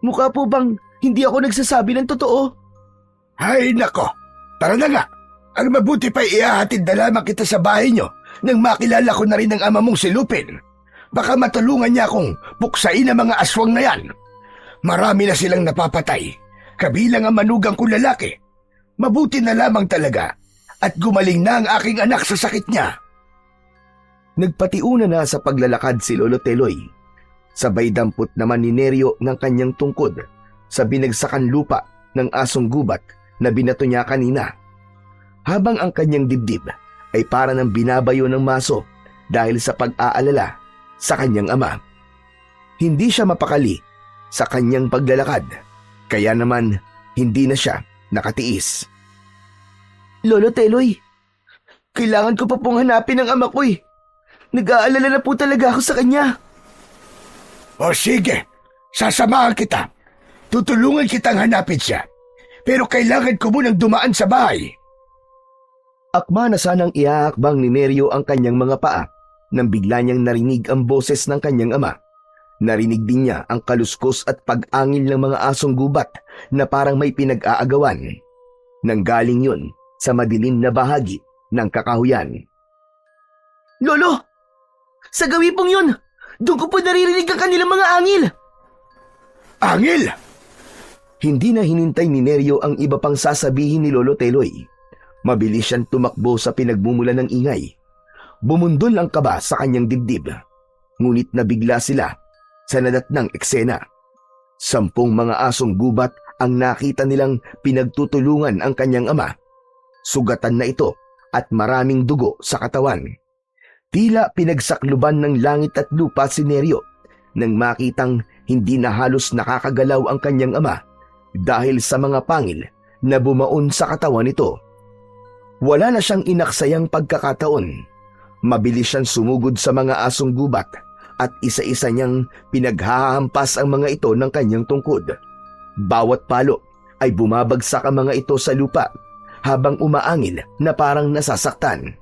Mukha po bang hindi ako nagsasabi ng totoo? Ay nako, tara na nga. Ang mabuti pa ihahatid na lamang kita sa bahay nyo nang makilala ko na rin ang ama mong si Lupin. Baka matulungan niya akong puksain ang mga aswang na yan. Marami na silang napapatay, kabilang ang manugang kong lalaki. Mabuti na lamang talaga at gumaling na ang aking anak sa sakit niya. Nagpatiuna na sa paglalakad si Lolo Teloy. Sabay dampot naman ni Neryo ng kanyang tungkod sa binagsakan lupa ng asong gubat na binato niya kanina. Habang ang kanyang dibdib ay para ng binabayo ng maso dahil sa pag-aalala sa kanyang ama. Hindi siya mapakali sa kanyang paglalakad, kaya naman hindi na siya nakatiis. Lolo Teloy, kailangan ko pa pong hanapin ang ama ko. Nag-aalala na po talaga ako sa kanya. O sige, sasamahan kita. Tutulungan kitang hanapin siya. Pero kailangan ko munang dumaan sa bahay. Akma na sanang ihaakbang ni Neryo ang kanyang mga paa nang bigla niyang narinig ang boses ng kanyang ama. Narinig din niya ang kaluskos at pag-angil ng mga asong gubat na parang may pinag-aagawan. Nanggaling yun sa madilim na bahagi ng kakahuyan. Lolo! Sa gawi pong yun! Doon ko po naririnig ang kanilang mga angil! Angil! Hindi na hinintay ni Neryo ang iba pang sasabihin ni Lolo Teloy. Mabilis siyang tumakbo sa pinagmumulan ng ingay. Bumundol ang kaba sa kanyang dibdib. Ngunit nabigla sila sa nadatnang eksena. 10 mga asong gubat ang nakita nilang pinagtutulungan ang kanyang ama. Sugatan na ito at maraming dugo sa katawan. Tila pinagsakluban ng langit at lupa si Neryo nang makitang hindi na halos nakakagalaw ang kanyang ama dahil sa mga pangil na bumaon sa katawan nito. Wala na siyang inaksayang pagkakataon. Mabilis siyang sumugod sa mga asong gubat at isa-isa niyang pinaghahampas ang mga ito ng kanyang tungkod. Bawat palo ay bumabagsak ang mga ito sa lupa habang umaangil na parang nasasaktan.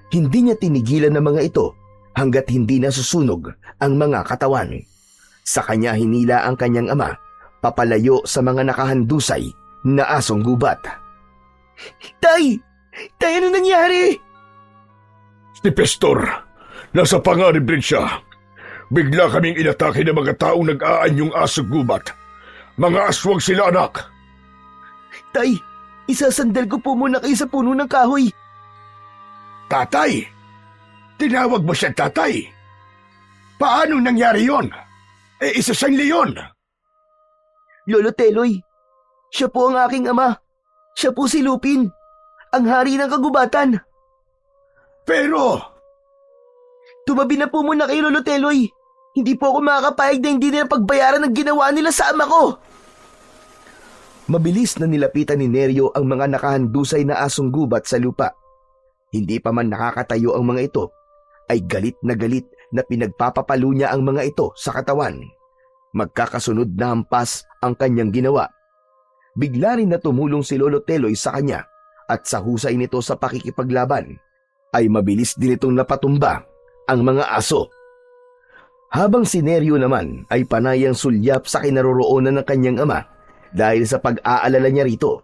Hindi niya tinigilan ang mga ito hanggat hindi nasusunog ang mga katawan. Sa kanya hinila ang kanyang ama papalayo sa mga nakahandusay na asong gubat. Tay! Tay, ano nangyari? Si Pestor, nasa panganib rin siya. Bigla kaming inatake ng mga taong nag-aanyong asong gubat. Mga aswang sila, anak. Tay, isasandal ko po muna kayo sa puno ng kahoy. Tatay? Tinawag mo siya tatay? Paano nangyari yon? Isa siyang leon. Lolo Teloy, siya po ang aking ama. Siya po si Lupin, ang hari ng kagubatan. Pero, tumabi na po muna kay Lolo Teloy. Hindi po ako makakapayag na hindi nila pagbayaran ng ginawa nila sa ama ko. Mabilis na nilapitan ni Neryo ang mga nakahandusay na asong gubat sa lupa. Hindi pa man nakakatayo ang mga ito, ay galit na pinagpapapalo niya ang mga ito sa katawan. Magkakasunod na hampas ang kanyang ginawa. Bigla rin na tumulong si Lolo Teloy sa kanya at sa husay nito sa pakikipaglaban, ay mabilis din itong napatumba ang mga aso. Habang si Neryo naman ay panayang sulyap sa kinaroroonan ng kanyang ama dahil sa pag-aalala niya rito.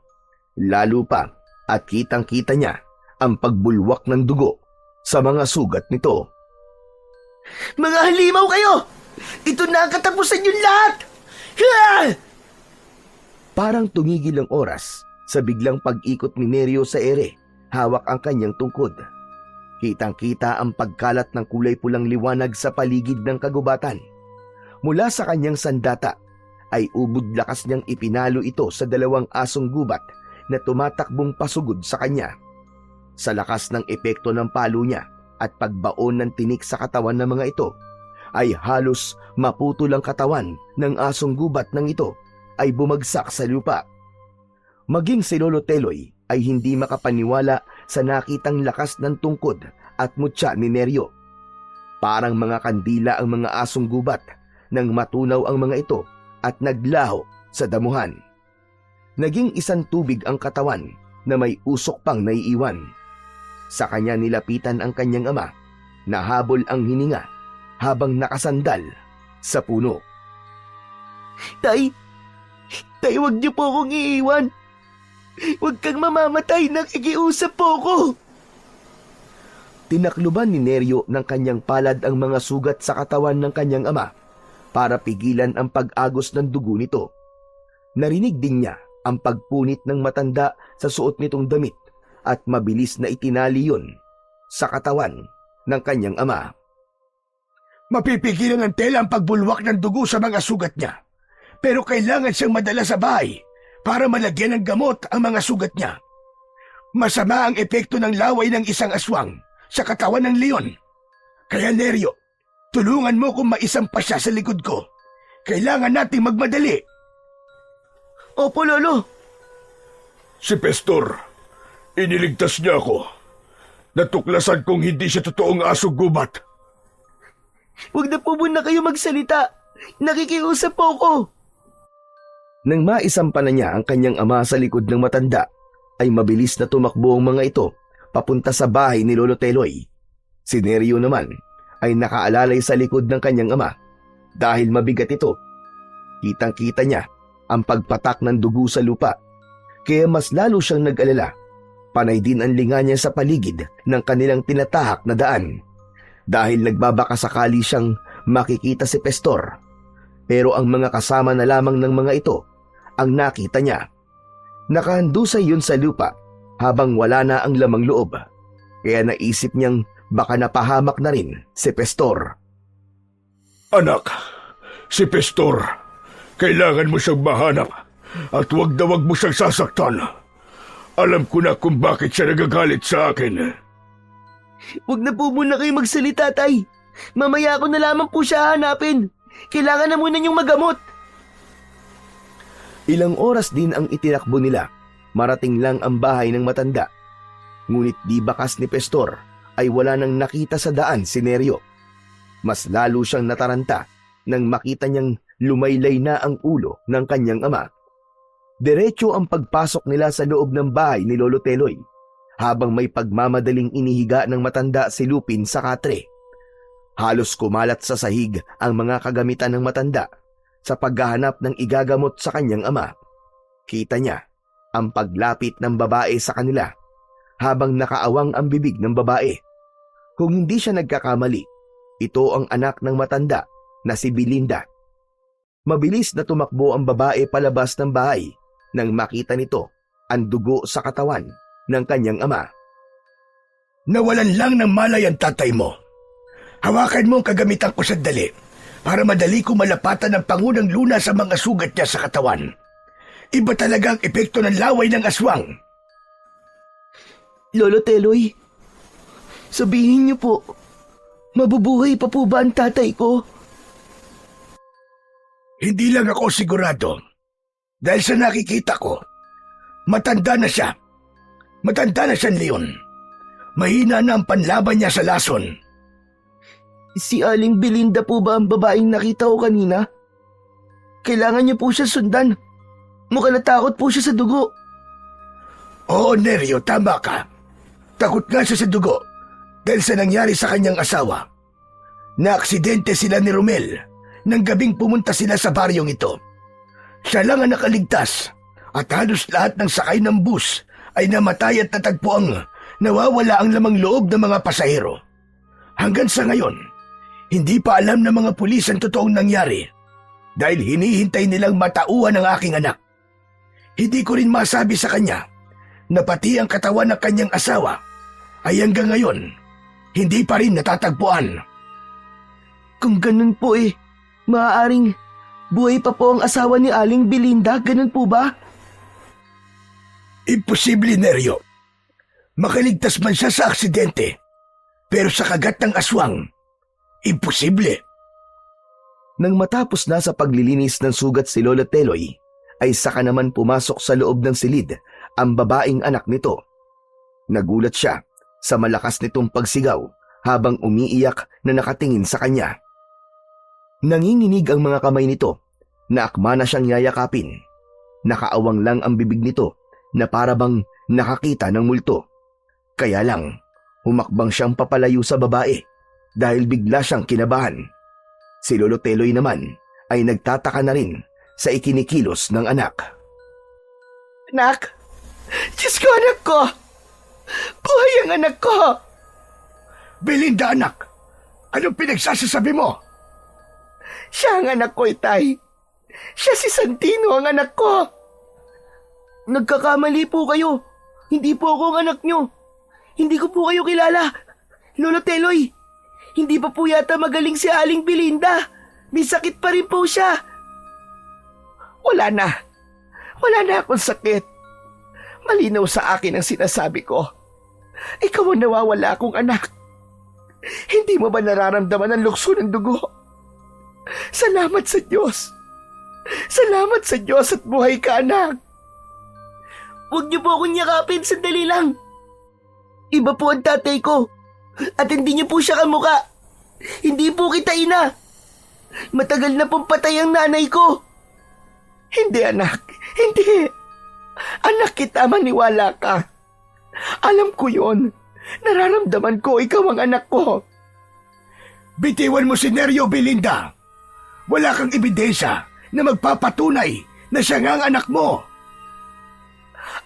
Lalo pa at kitang-kita niya ang pagbulwak ng dugo sa mga sugat nito. Mga halimaw kayo! Ito na ang katapusan yung lahat! Ha! Parang tumigil ang oras sa biglang pag-ikot ni Neryo sa ere, hawak ang kanyang tungkod. Kitang-kita ang pagkalat ng kulay pulang liwanag sa paligid ng kagubatan. Mula sa kanyang sandata ay ubod lakas niyang ipinalo ito sa 2 asong gubat na tumatakbong pasugod sa kanya. Sa lakas ng epekto ng palo niya at pagbaon ng tinik sa katawan ng mga ito, ay halos maputol ang katawan ng asong gubat ng ito ay bumagsak sa lupa. Maging si Lolo Teloy ay hindi makapaniwala sa nakitang lakas ng tungkod at mutya ni Neryo. Parang mga kandila ang mga asong gubat nang matunaw ang mga ito at naglaho sa damuhan. Naging isang tubig ang katawan na may usok pang naiiwan. Sa kanya nilapitan ang kanyang ama, nahabol ang hininga habang nakasandal sa puno. Tay, wag niyo po akong iiwan. Huwag kang mamamatay, nakikiusap po ako. Tinakluban ni Neryo ng kanyang palad ang mga sugat sa katawan ng kanyang ama para pigilan ang pag-agos ng dugo nito. Narinig din niya ang pagpunit ng matanda sa suot nitong damit at mabilis na itinali yun sa katawan ng kanyang ama. Mapipigilan ng tela ang pagbulwak ng dugo sa mga sugat niya. Pero kailangan siyang madala sa bahay para malagyan ng gamot ang mga sugat niya. Masama ang epekto ng laway ng isang aswang sa katawan ng leon. Kaya Neryo, tulungan mo kung maisampa siya sa likod ko. Kailangan nating magmadali. Opo, Lolo. Si Pestor, iniligtas niya ako. Natuklasan kong hindi siya totoong asong gubat. Huwag na po muna kayo magsalita. Nakikiusap po ako. Nang maisampa na niya ang kanyang ama sa likod ng matanda, ay mabilis na tumakbo ang mga ito papunta sa bahay ni Lolo Teloy. Si Neryo naman ay nakaalalay sa likod ng kanyang ama dahil mabigat ito. Kitang-kita niya ang pagpatak ng dugo sa lupa, kaya mas lalo siyang nag-alala. Panay din ang linga niya sa paligid ng kanilang tinatahak na daan dahil nagbabaka sakali siyang makikita si Pestor. Pero ang mga kasama na lamang ng mga ito ang nakita niya. Nakahandusay yun sa lupa habang wala na ang lamang loob, kaya naisip niyang baka napahamak na rin si Pestor. Anak, si Pestor, kailangan mo siyang mahanap at wag na wag mo siyang sasaktan. Alam ko na kung bakit siya nagagalit sa akin. Huwag na po muna kayo magsalita, Tay. Mamaya ko na lamang po siya hanapin. Kailangan na muna niyong magamot. Ilang oras din ang itinakbo nila. Marating lang ang bahay ng matanda. Ngunit di bakas ni Pestor ay wala nang nakita sa daan si Neryo. Mas lalo siyang nataranta nang makita niyang lumaylay na ang ulo ng kanyang ama. Diretso ang pagpasok nila sa loob ng bahay ni Lolo Teloy habang may pagmamadaling inihiga ng matanda si Lupin sa katre. Halos kumalat sa sahig ang mga kagamitan ng matanda sa paghahanap ng igagamot sa kanyang ama. Kita niya ang paglapit ng babae sa kanila habang nakaawang ang bibig ng babae. Kung hindi siya nagkakamali, ito ang anak ng matanda na si Belinda. Mabilis na tumakbo ang babae palabas ng bahay nang makita nito ang dugo sa katawan ng kanyang ama. Nawalan lang ng malay ang tatay mo. Hawakan mo ang kagamitan ko sandali para madali ko malapatan ang pangunang luna sa mga sugat niya sa katawan. Iba talaga ang epekto ng laway ng aswang. Lolo Teloy, sabihin niyo po, mabubuhay pa po ba ang tatay ko? Hindi lang ako sigurado. Dahil sa nakikita ko, matanda na siya. Matanda na siyang leon. Mahina na ang panlaban niya sa lason. Si Aling Belinda po ba ang babaeng nakita ko kanina? Kailangan niyo po siya sundan. Mukhang natakot po siya sa dugo. Oo, Neryo, tama ka. Takot nga siya sa dugo dahil sa nangyari sa kanyang asawa. Naaksidente sila ni Romel nang gabing pumunta sila sa baryong ito. Siya lang ang nakaligtas at halos lahat ng sakay ng bus ay namatay at natagpuang nawawala ang lamang loob ng mga pasahero. Hanggang sa ngayon, hindi pa alam ng mga pulis ang totoong nangyari dahil hinihintay nilang matauhan ang aking anak. Hindi ko rin masabi sa kanya na pati ang katawan ng kanyang asawa ay hanggang ngayon hindi pa rin natatagpuan. Kung ganun po maaaring buhay pa po ang asawa ni Aling Belinda, ganun po ba? Imposible, Neryo. Makaligtas man siya sa aksidente, pero sa kagat ng aswang, imposible. Nang matapos na sa paglilinis ng sugat si Lolo Teloy, ay saka naman pumasok sa loob ng silid ang babaeng anak nito. Nagulat siya sa malakas nitong pagsigaw habang umiiyak na nakatingin sa kanya. Nanginginig ang mga kamay nito na akma na siyang yayakapin. Nakaawang lang ang bibig nito na parabang nakakita ng multo. Kaya lang, humakbang siyang papalayo sa babae dahil bigla siyang kinabahan. Si Lolo Teloy naman ay nagtataka na rin sa ikinikilos ng anak. Anak! Diyos ko, anak ko! Buhay ang anak ko! Belinda, anak, anong pinagsasasabi mo? Siya ang anak ko, Itay. Siya si Santino, ang anak ko. Nagkakamali po kayo. Hindi po ako ang anak nyo. Hindi ko po kayo kilala. Lolo Teloy, hindi pa po yata magaling si Aling Belinda. May sakit pa rin po siya. Wala na. Wala na akong sakit. Malinaw sa akin ang sinasabi ko. Ikaw ang nawawala akong anak. Hindi mo ba nararamdaman ang lukso ng dugo? Salamat sa Diyos. Salamat sa Diyos at buhay ka, anak. Huwag niyo po akong yakapin, sandali lang. Iba po ang tatay ko. At hindi niyo po siya kamukha. Hindi po kita ina. Matagal na pong patay ang nanay ko. Hindi, anak. Hindi. Anak kita, maniwala ka. Alam ko yon. Nararamdaman ko ikaw ang anak ko. Bitiwan mo si Neryo, Belinda. Wala kang ebidensya na magpapatunay na siya nga ang anak mo.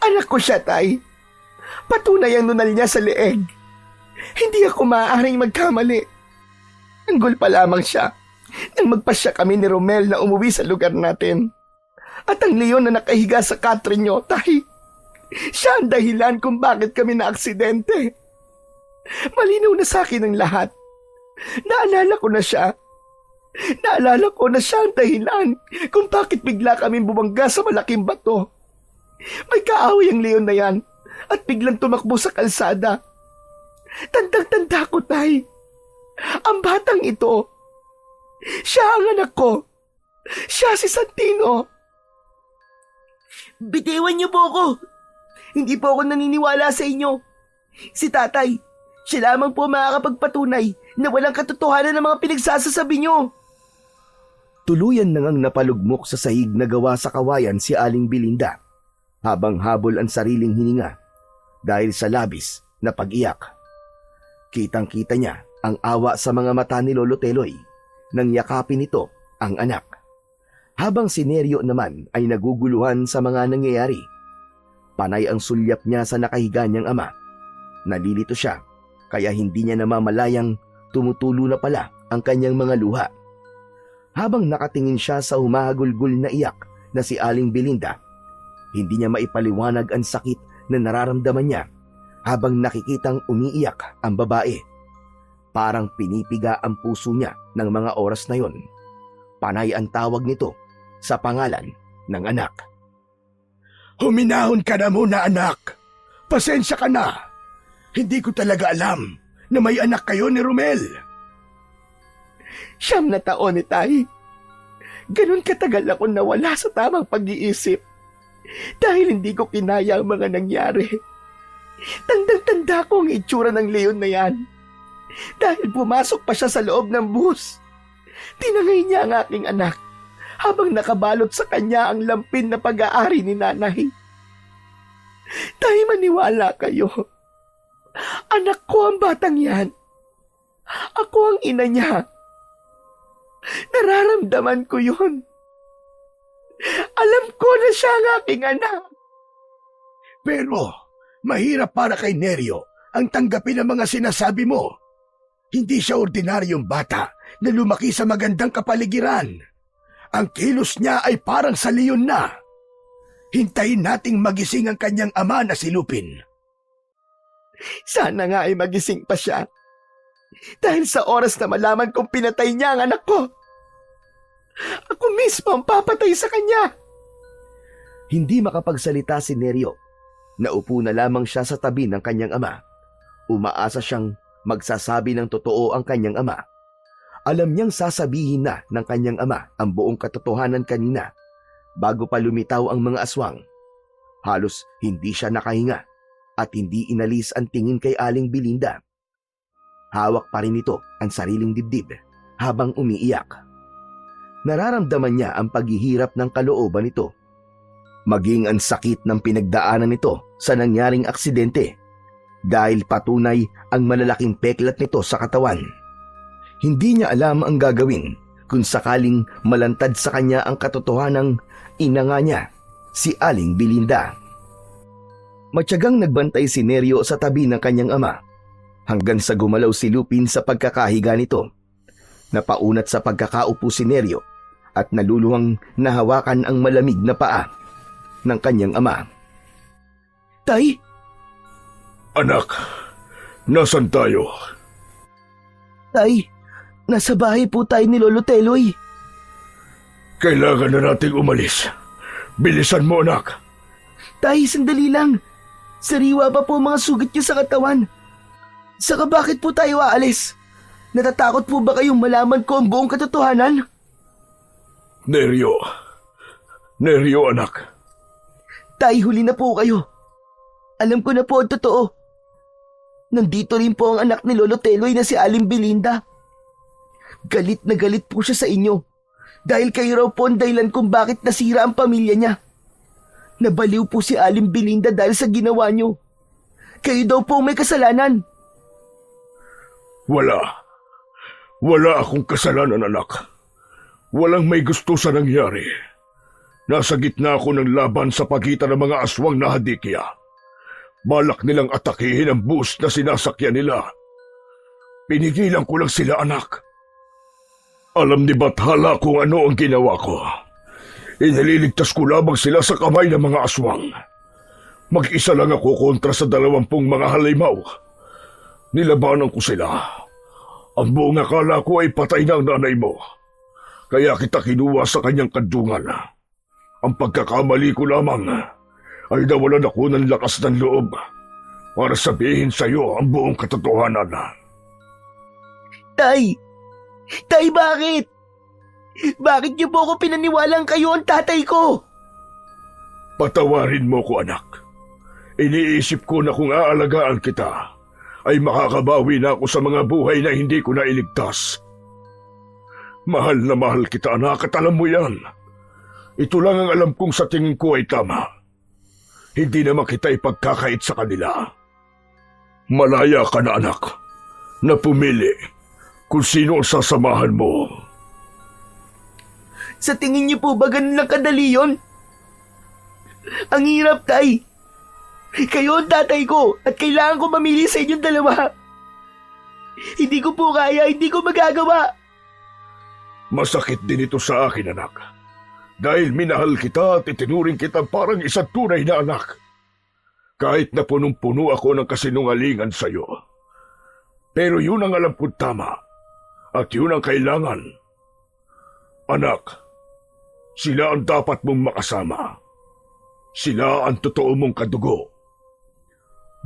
Anak ko siya, Tay. Patunay ang nunal niya sa leeg. Hindi ako maaaring magkamali. Anggol pa lamang siya nang magpasya kami ni Romel na umuwi sa lugar natin. At ang leon na nakahiga sa katre niyo, Tay, siya ang dahilan kung bakit kami na-aksidente. Malinaw na sa akin ang lahat. Naalala ko na siya. Naalala ko na siya ang dahilan kung bakit bigla kami bumangga sa malaking bato. May kaaway ang leon na yan at biglang tumakbo sa kalsada. Tandang-tanda ko, Tay. Ang batang ito, siya ang anak ko. Siya si Santino. Bitiwan niyo po ako. Hindi po ako naniniwala sa inyo. Si tatay, siya lamang po makakapagpatunay na walang katotohanan ng mga pinagsasasabi niyo. Tuluyan na ngang napalugmok sa sahig na gawa sa kawayan si Aling Belinda habang habol ang sariling hininga dahil sa labis na pag-iyak. Kitang-kita niya ang awa sa mga mata ni Lolo Teloy nang yakapin nito ang anak. Habang si Neryo naman ay naguguluhan sa mga nangyayari. Panay ang sulyap niya sa nakahiga niyang ama. Nalilito siya kaya hindi niya namamalayang tumutulo na pala ang kanyang mga luha. Habang nakatingin siya sa humahagulgul na iyak na si Aling Belinda, hindi niya maipaliwanag ang sakit na nararamdaman niya habang nakikitang umiiyak ang babae. Parang pinipiga ang puso niya ng mga oras na yon. Panay ang tawag nito sa pangalan ng anak. Huminahon ka na muna, anak. Pasensya ka na. Hindi ko talaga alam na may anak kayo ni Romel. 9 na taon, Tay. Ganon katagal ako nawala sa tamang pag-iisip dahil hindi ko kinaya ang mga nangyari. Tandang-tanda ko ang itsura ng leon na yan. Dahil pumasok pa siya sa loob ng bus. Tinangay niya ang aking anak habang nakabalot sa kanya ang lampin na pag-aari ni nanay. Tay, maniwala kayo. Anak ko ang batang yan. Ako ang ina niya. Nararamdaman ko yun. Alam ko na siya ang aking anak. Pero mahirap para kay Neryo ang tanggapin ang mga sinasabi mo. Hindi siya ordinaryong bata na lumaki sa magandang kapaligiran. Ang kilos niya ay parang sa leon na. Hintayin nating magising ang kanyang ama na si Lupin. Sana nga ay magising pa siya. Dahil sa oras na malaman kong pinatay niya ang anak ko, ako mismo ang papatay sa kanya. Hindi makapagsalita si Neryo Naupo na lamang siya sa tabi ng kanyang ama. Umaasa siyang magsasabi ng totoo ang kanyang ama. Alam niyang sasabihin na ng kanyang ama ang buong katotohanan kanina bago pa lumitaw ang mga aswang. Halos hindi siya nakahinga at hindi inalis ang tingin kay Aling Belinda. Hawak pa rin ito ang sariling dibdib habang umiiyak. Nararamdaman niya ang paghihirap ng kalooban nito. Maging ang sakit ng pinagdaanan nito sa nangyaring aksidente dahil patunay ang malalaking peklat nito sa katawan. Hindi niya alam ang gagawin kung sakaling malantad sa kanya ang katotohanang ina nga niya, si Aling Belinda. Matyagang nagbantay si Neryo sa tabi ng kanyang ama hanggang sa gumalaw si Lupin sa pagkakahiga nito. Napaunat sa pagkakaupo si Neryo at naluluwang nahawakan ang malamig na paa ng kanyang ama. Tay? Anak, nasan tayo? Tay, nasa bahay po tayo ni Lolo Teloy. Kailangan na nating umalis. Bilisan mo, anak. Tay, sandali lang. Sariwa pa po mga sugat niyo sa katawan. Saka bakit po tayo aalis? Natatakot po ba kayong malaman ko ang buong katotohanan? Neryo, anak. Tay, huli na po kayo. Alam ko na po ang totoo. Nandito rin po ang anak ni Lolo Teloy na si Aling Belinda. Galit na galit po siya sa inyo dahil kayo raw po ang dahilan kung bakit nasira ang pamilya niya. Nabaliw po si Aling Belinda dahil sa ginawa niyo. Kayo daw po may kasalanan. Wala akong kasalanan, anak. Walang may gusto sa nangyari. Nasa gitna ako ng laban sa pagitan ng mga aswang na hadikya. Balak nilang atakihin ang bus na sinasakyan nila. Pinigilan ko lang sila, anak. Alam ni Bathala kung ano ang ginawa ko. Inililigtas ko lamang sila sa kamay ng mga aswang. Mag-isa lang ako kontra sa 20 mga halimaw. Nilabanan ko sila. Ang buong akala ko ay patay na ang nanay mo. Kaya kita kinuha sa kanyang kadungan. Ang pagkakamali ko lamang ay nawalan ako ng lakas ng loob para sabihin sa iyo ang buong katotohanan. Tay! Tay, bakit? Bakit niyo po ako pinaniwalang kayo ang tatay ko? Patawarin mo ko, anak. Iniisip ko na kung aalagaan kita, ay makakabawi na ako sa mga buhay na hindi ko nailigtas. Mahal na mahal kita, anak, at alam mo yan. Ito lang ang alam kong sa tingin ko ay tama. Hindi naman kita ipagkakait sa kanila. Malaya ka na, anak, na pumili kung sino ang sasamahan mo. Sa tingin niyo po ba ganun lang kadali yun? Ang hirap, tay. Kayo ang tatay ko at kailangan ko mamili sa inyong dalawa. Hindi ko po kaya, hindi ko magagawa. Masakit din ito sa akin, anak. Dahil minahal kita at itinuring kita parang isang tunay na anak. Kahit na punong-puno ako ng kasinungalingan sa iyo. Pero yun ang alam kong tama. At yun ang kailangan. Anak, sila ang dapat mong makasama. Sila ang totoo mong kadugo.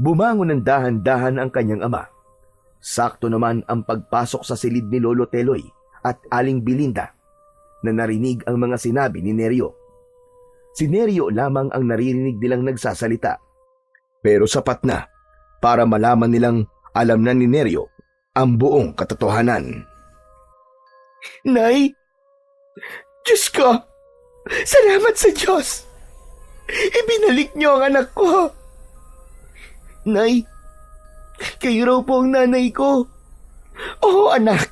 Bumangon ng dahan-dahan ang kanyang ama. Sakto naman ang pagpasok sa silid ni Lolo Teloy at Aling Belinda na narinig ang mga sinabi ni Neryo. Si Neryo lamang ang naririnig nilang nagsasalita. Pero sapat na para malaman nilang alam na ni Neryo ang buong katotohanan. Nay! Diyos ko! Salamat sa Diyos! Ibinalik niyo ang anak ko! Nay! Kayo raw po ang nanay ko! Oo, anak!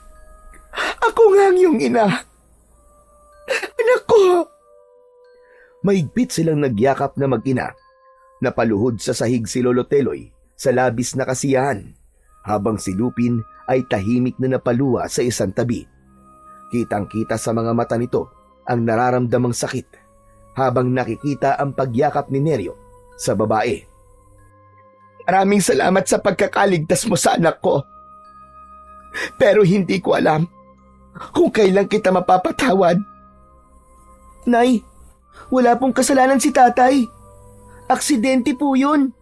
Ako nga ang iyong ina! Anak ko! Mahigpit silang nagyakap na mag-ina. Napaluhod sa sahig si Lolo Teloy sa labis na kasiyahan, habang si Lupin ay tahimik na napaluwa sa isang tabi. Kitang-kita sa mga mata nito ang nararamdamang sakit habang nakikita ang pagyakap ni Neryo sa babae. Maraming salamat sa pagkakaligtas mo sa anak ko. Pero hindi ko alam kung kailan kita mapapatawad. Nay, wala pong kasalanan si tatay. Aksidente po yun.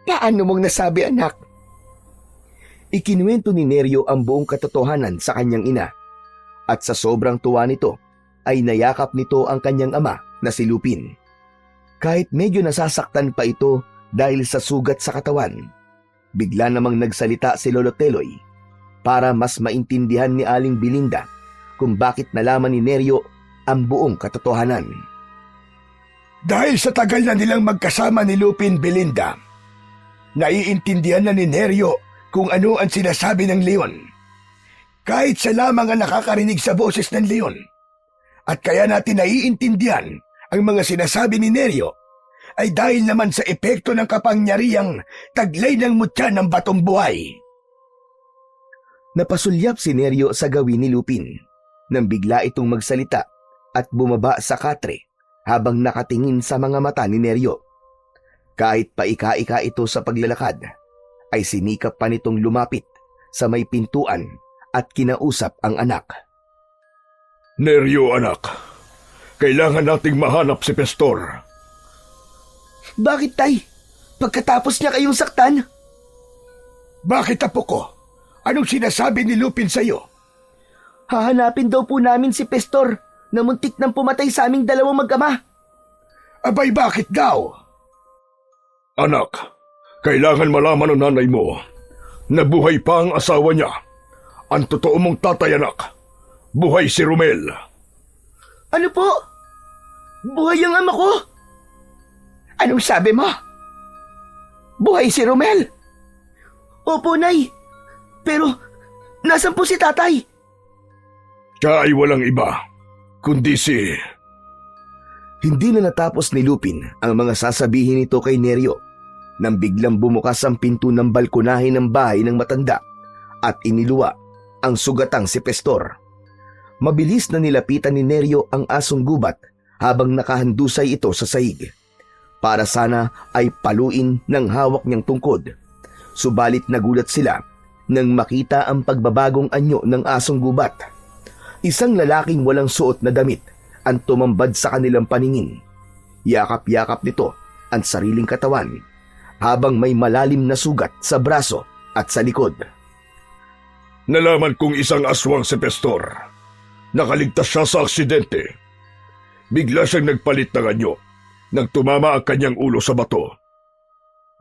Paano mong nasabi, anak? Ikinuwento ni Neryo ang buong katotohanan sa kanyang ina. At sa sobrang tuwa nito, ay nayakap nito ang kanyang ama na si Lupin. Kahit medyo nasasaktan pa ito dahil sa sugat sa katawan, bigla namang nagsalita si Lolo Teloy para mas maintindihan ni Aling Belinda kung bakit nalaman ni Neryo ang buong katotohanan. Dahil sa tagal na nilang magkasama ni Lupin, Belinda, naiintindihan na ni Neryo kung ano ang sinasabi ng leon. Kahit siya lamang ang nakakarinig sa boses ng leon. At kaya natin naiintindihan ang mga sinasabi ni Neryo ay dahil naman sa epekto ng kapangyarihang taglay ng mutya ng batong buhay. Napasulyap si Neryo sa gawin ni Lupin nang bigla itong magsalita at bumaba sa katre habang nakatingin sa mga mata ni Neryo. Kahit paika-ika ito sa paglalakad, ay sinikap pa nitong lumapit sa may pintuan at kinausap ang anak. Neryo, anak, kailangan nating mahanap si Pestor. Bakit, Tay? Pagkatapos niya kayong saktan? Bakit, apo ko? Anong sinasabi ni Lupin sa'yo? Hahanapin daw po namin si Pestor na muntik nang pumatay sa aming dalawang mag-ama. Abay, bakit daw? Anak, kailangan malaman ng nanay mo na buhay pa ang asawa niya. Ang totoo mong tatay, anak. Buhay si Romel. Ano po? Buhay ang ama ko? Anong sabi mo? Buhay si Romel? Opo, Nay. Pero, nasan po si tatay? Siya ay walang iba, kundi si... Hindi na natapos ni Lupin ang mga sasabihin nito kay Neryo nang biglang bumukas ang pinto ng balkonahe ng bahay ng matanda at iniluwa ang sugatang si Pestor. Mabilis na nilapitan ni Neryo ang asong gubat habang nakahandusay ito sa sahig. Para sana ay paluin ng hawak niyang tungkod. Subalit nagulat sila nang makita ang pagbabagong anyo ng asong gubat. Isang lalaking walang suot na damit ang tumambad sa kanilang paningin. Yakap-yakap nito ang sariling katawan habang may malalim na sugat sa braso at sa likod. Nalaman kong isang aswang si Pestor. Nakaligtas siya sa aksidente. Bigla siyang nagpalit ng anyo nang tumama ang kanyang ulo sa bato.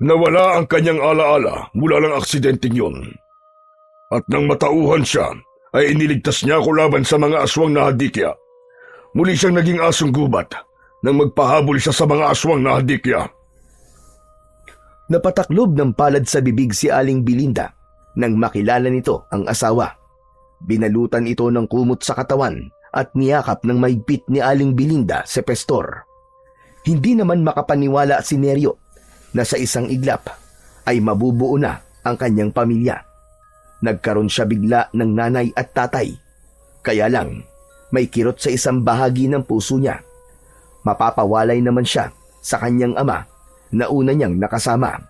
Nawala ang kanyang alaala mula ng aksidenteng yun. At nang matauhan siya, ay iniligtas niya ako laban sa mga aswang na hadikya. Muli siyang naging asong gubat nang magpahabol siya sa mga aswang na hadikya. Napataklob ng palad sa bibig si Aling Belinda nang makilala nito ang asawa. Binalutan ito ng kumot sa katawan at niyakap ng mahigpit ni Aling Belinda si Pestor. Hindi naman makapaniwala si Neryo na sa isang iglap ay mabubuo na ang kanyang pamilya. Nagkaroon siya bigla ng nanay at tatay. Kaya lang, may kirot sa isang bahagi ng puso niya. Mapapawalay naman siya sa kanyang ama na una niyang nakasama.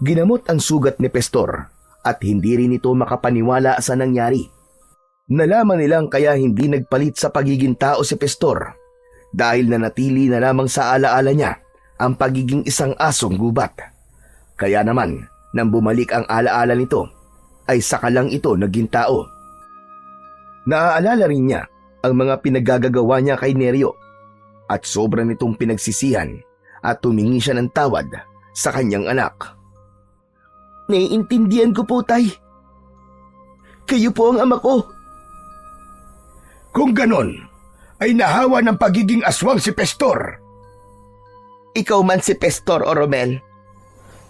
Ginamot ang sugat ni Pestor at hindi rin ito makapaniwala sa nangyari. Nalaman nilang kaya hindi nagpalit sa pagiging tao si Pestor dahil nanatili na lamang sa alaala niya ang pagiging isang asong gubat. Kaya naman, nang bumalik ang alaala nito, ay saka lang ito naging tao. Naaalala rin niya ang mga pinagagagawa niya kay Neryo at sobra nitong pinagsisihan at tumingi siya ng tawad sa kanyang anak. Naiintindihan ko po, Tay. Kayo po ang ama ko. Kung ganon, ay nahawa ng pagiging aswang si Pestor. Ikaw man si Pestor o Romel,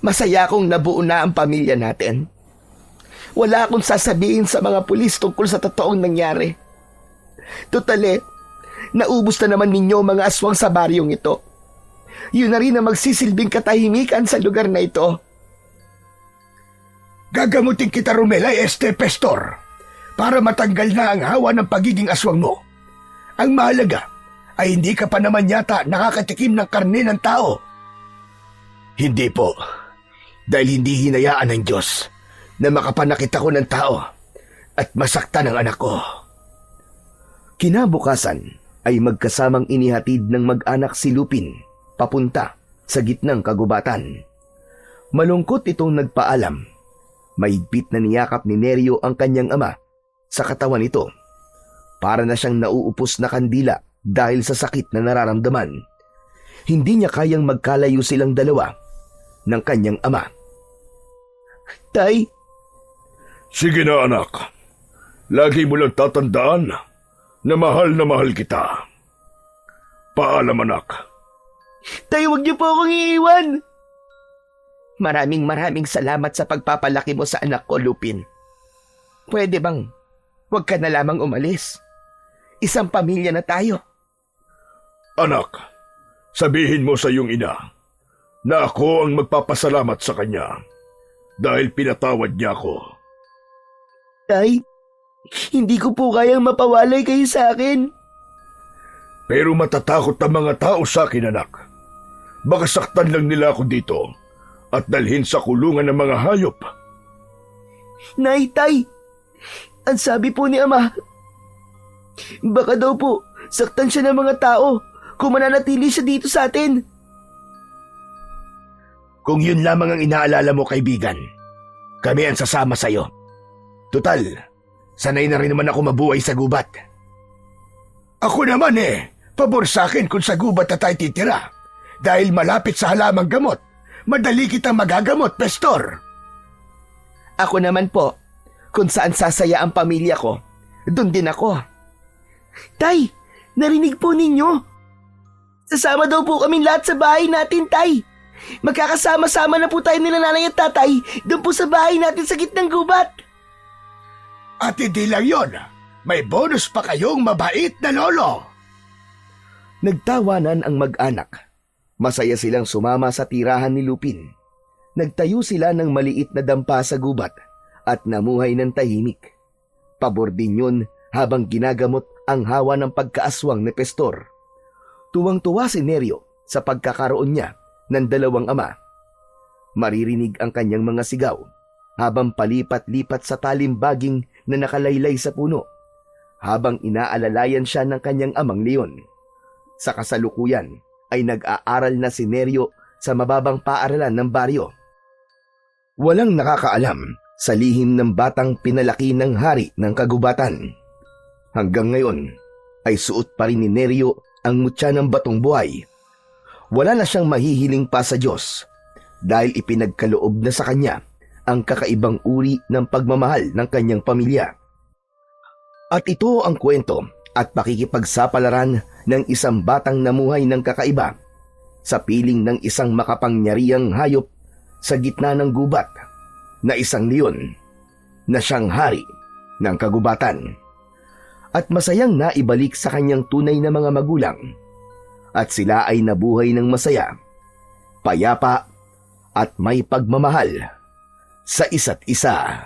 masaya akong nabuo na ang pamilya natin. Wala akong sasabihin sa mga pulis tungkol sa totoong nangyari. Tutale, naubos na naman ninyo mga aswang sa baryong ito. Yun na rin ang magsisilbing katahimikan sa lugar na ito. Gagamutin kita, Romel, ay Pestor, para matanggal na ang hawa ng pagiging aswang mo. Ang mahalaga ay hindi ka pa naman yata nakakatikim ng karne ng tao. Hindi po, dahil hindi hinayaan ng Diyos na makapanakit ako ng tao at masaktan ang anak ko. Kinabukasan ay magkasamang inihatid ng mag-anak si Lupin papunta sa gitnang kagubatan. Malungkot itong nagpaalam. Mahigpit na niyakap ni Neryo ang kanyang ama sa katawan nito. Para na siyang nauupos na kandila dahil sa sakit na nararamdaman. Hindi niya kayang magkalayo silang dalawa ng kanyang ama. Tay, Sige na anak. Lagi mo lang tatandaan na mahal kita. Paalam anak. tay, wag niyo po akong iiwan. Maraming salamat sa pagpapalaki mo sa anak ko, Lupin. Pwede bang huwag ka na lamang umalis? Isang pamilya na tayo. Anak, sabihin mo sa iyong ina na ako ang magpapasalamat sa kanya dahil pinatawad niya ako. Tay, hindi ko po kayang mapawalay kayo sa akin. Pero matatakot ang mga tao sa akin, anak. Baka saktan lang nila ako dito at dalhin sa kulungan ng mga hayop. Nay, tay, ang sabi po ni Ama, baka daw po saktan siya ng mga tao kung mananatili siya dito sa atin. Kung yun lamang ang inaalala mo, kaibigan, kami ang sasama sa'yo. Tutal, sanay na rin naman ako mabuhay sa gubat. Ako naman pabor sa akin kung sa gubat na tayo titira. Dahil malapit sa halamang gamot, madali kitang magagamot, Pestor. Ako naman po, kung saan sasaya ang pamilya ko, doon din ako. Tay, narinig po ninyo? Sasama daw po kaming lahat sa bahay natin, tay. Magkakasama-sama na po tayo nila nanay at tatay doon po sa bahay natin sa gitnang gubat. At hindi lang yon, may bonus pa kayong mabait na lolo. Nagtawanan ang mag-anak. Masaya silang sumama sa tirahan ni Lupin. Nagtayo sila ng maliit na dampa sa gubat at namuhay ng tahimik. Pabor din yun habang ginagamot ang hawa ng pagkaaswang ni Pestor. Tuwang-tuwa si Neryo sa pagkakaroon niya ng dalawang ama. Maririnig ang kanyang mga sigaw habang palipat-lipat sa talimbaging na nakalaylay sa puno habang inaalalayan siya ng kanyang amang leon. Sa kasalukuyan ay nag-aaral na si Neryo sa mababang paaralan ng baryo. Walang nakakaalam sa lihim ng batang pinalaki ng hari ng kagubatan. Hanggang ngayon ay suot pa rin ni Neryo ang mutya ng batong buhay. Wala na siyang mahihiling pa sa Diyos dahil ipinagkaloob na sa kanya ang kakaibang uri ng pagmamahal ng kanyang pamilya. At ito ang kwento at pakikipagsapalaran ng isang batang namuhay ng kakaiba sa piling ng isang makapangyarihang hayop sa gitna ng gubat na isang leon na siyang hari ng kagubatan. At masayang naibalik sa kanyang tunay na mga magulang at sila ay nabuhay ng masaya, payapa at may pagmamahal sa isa't isa.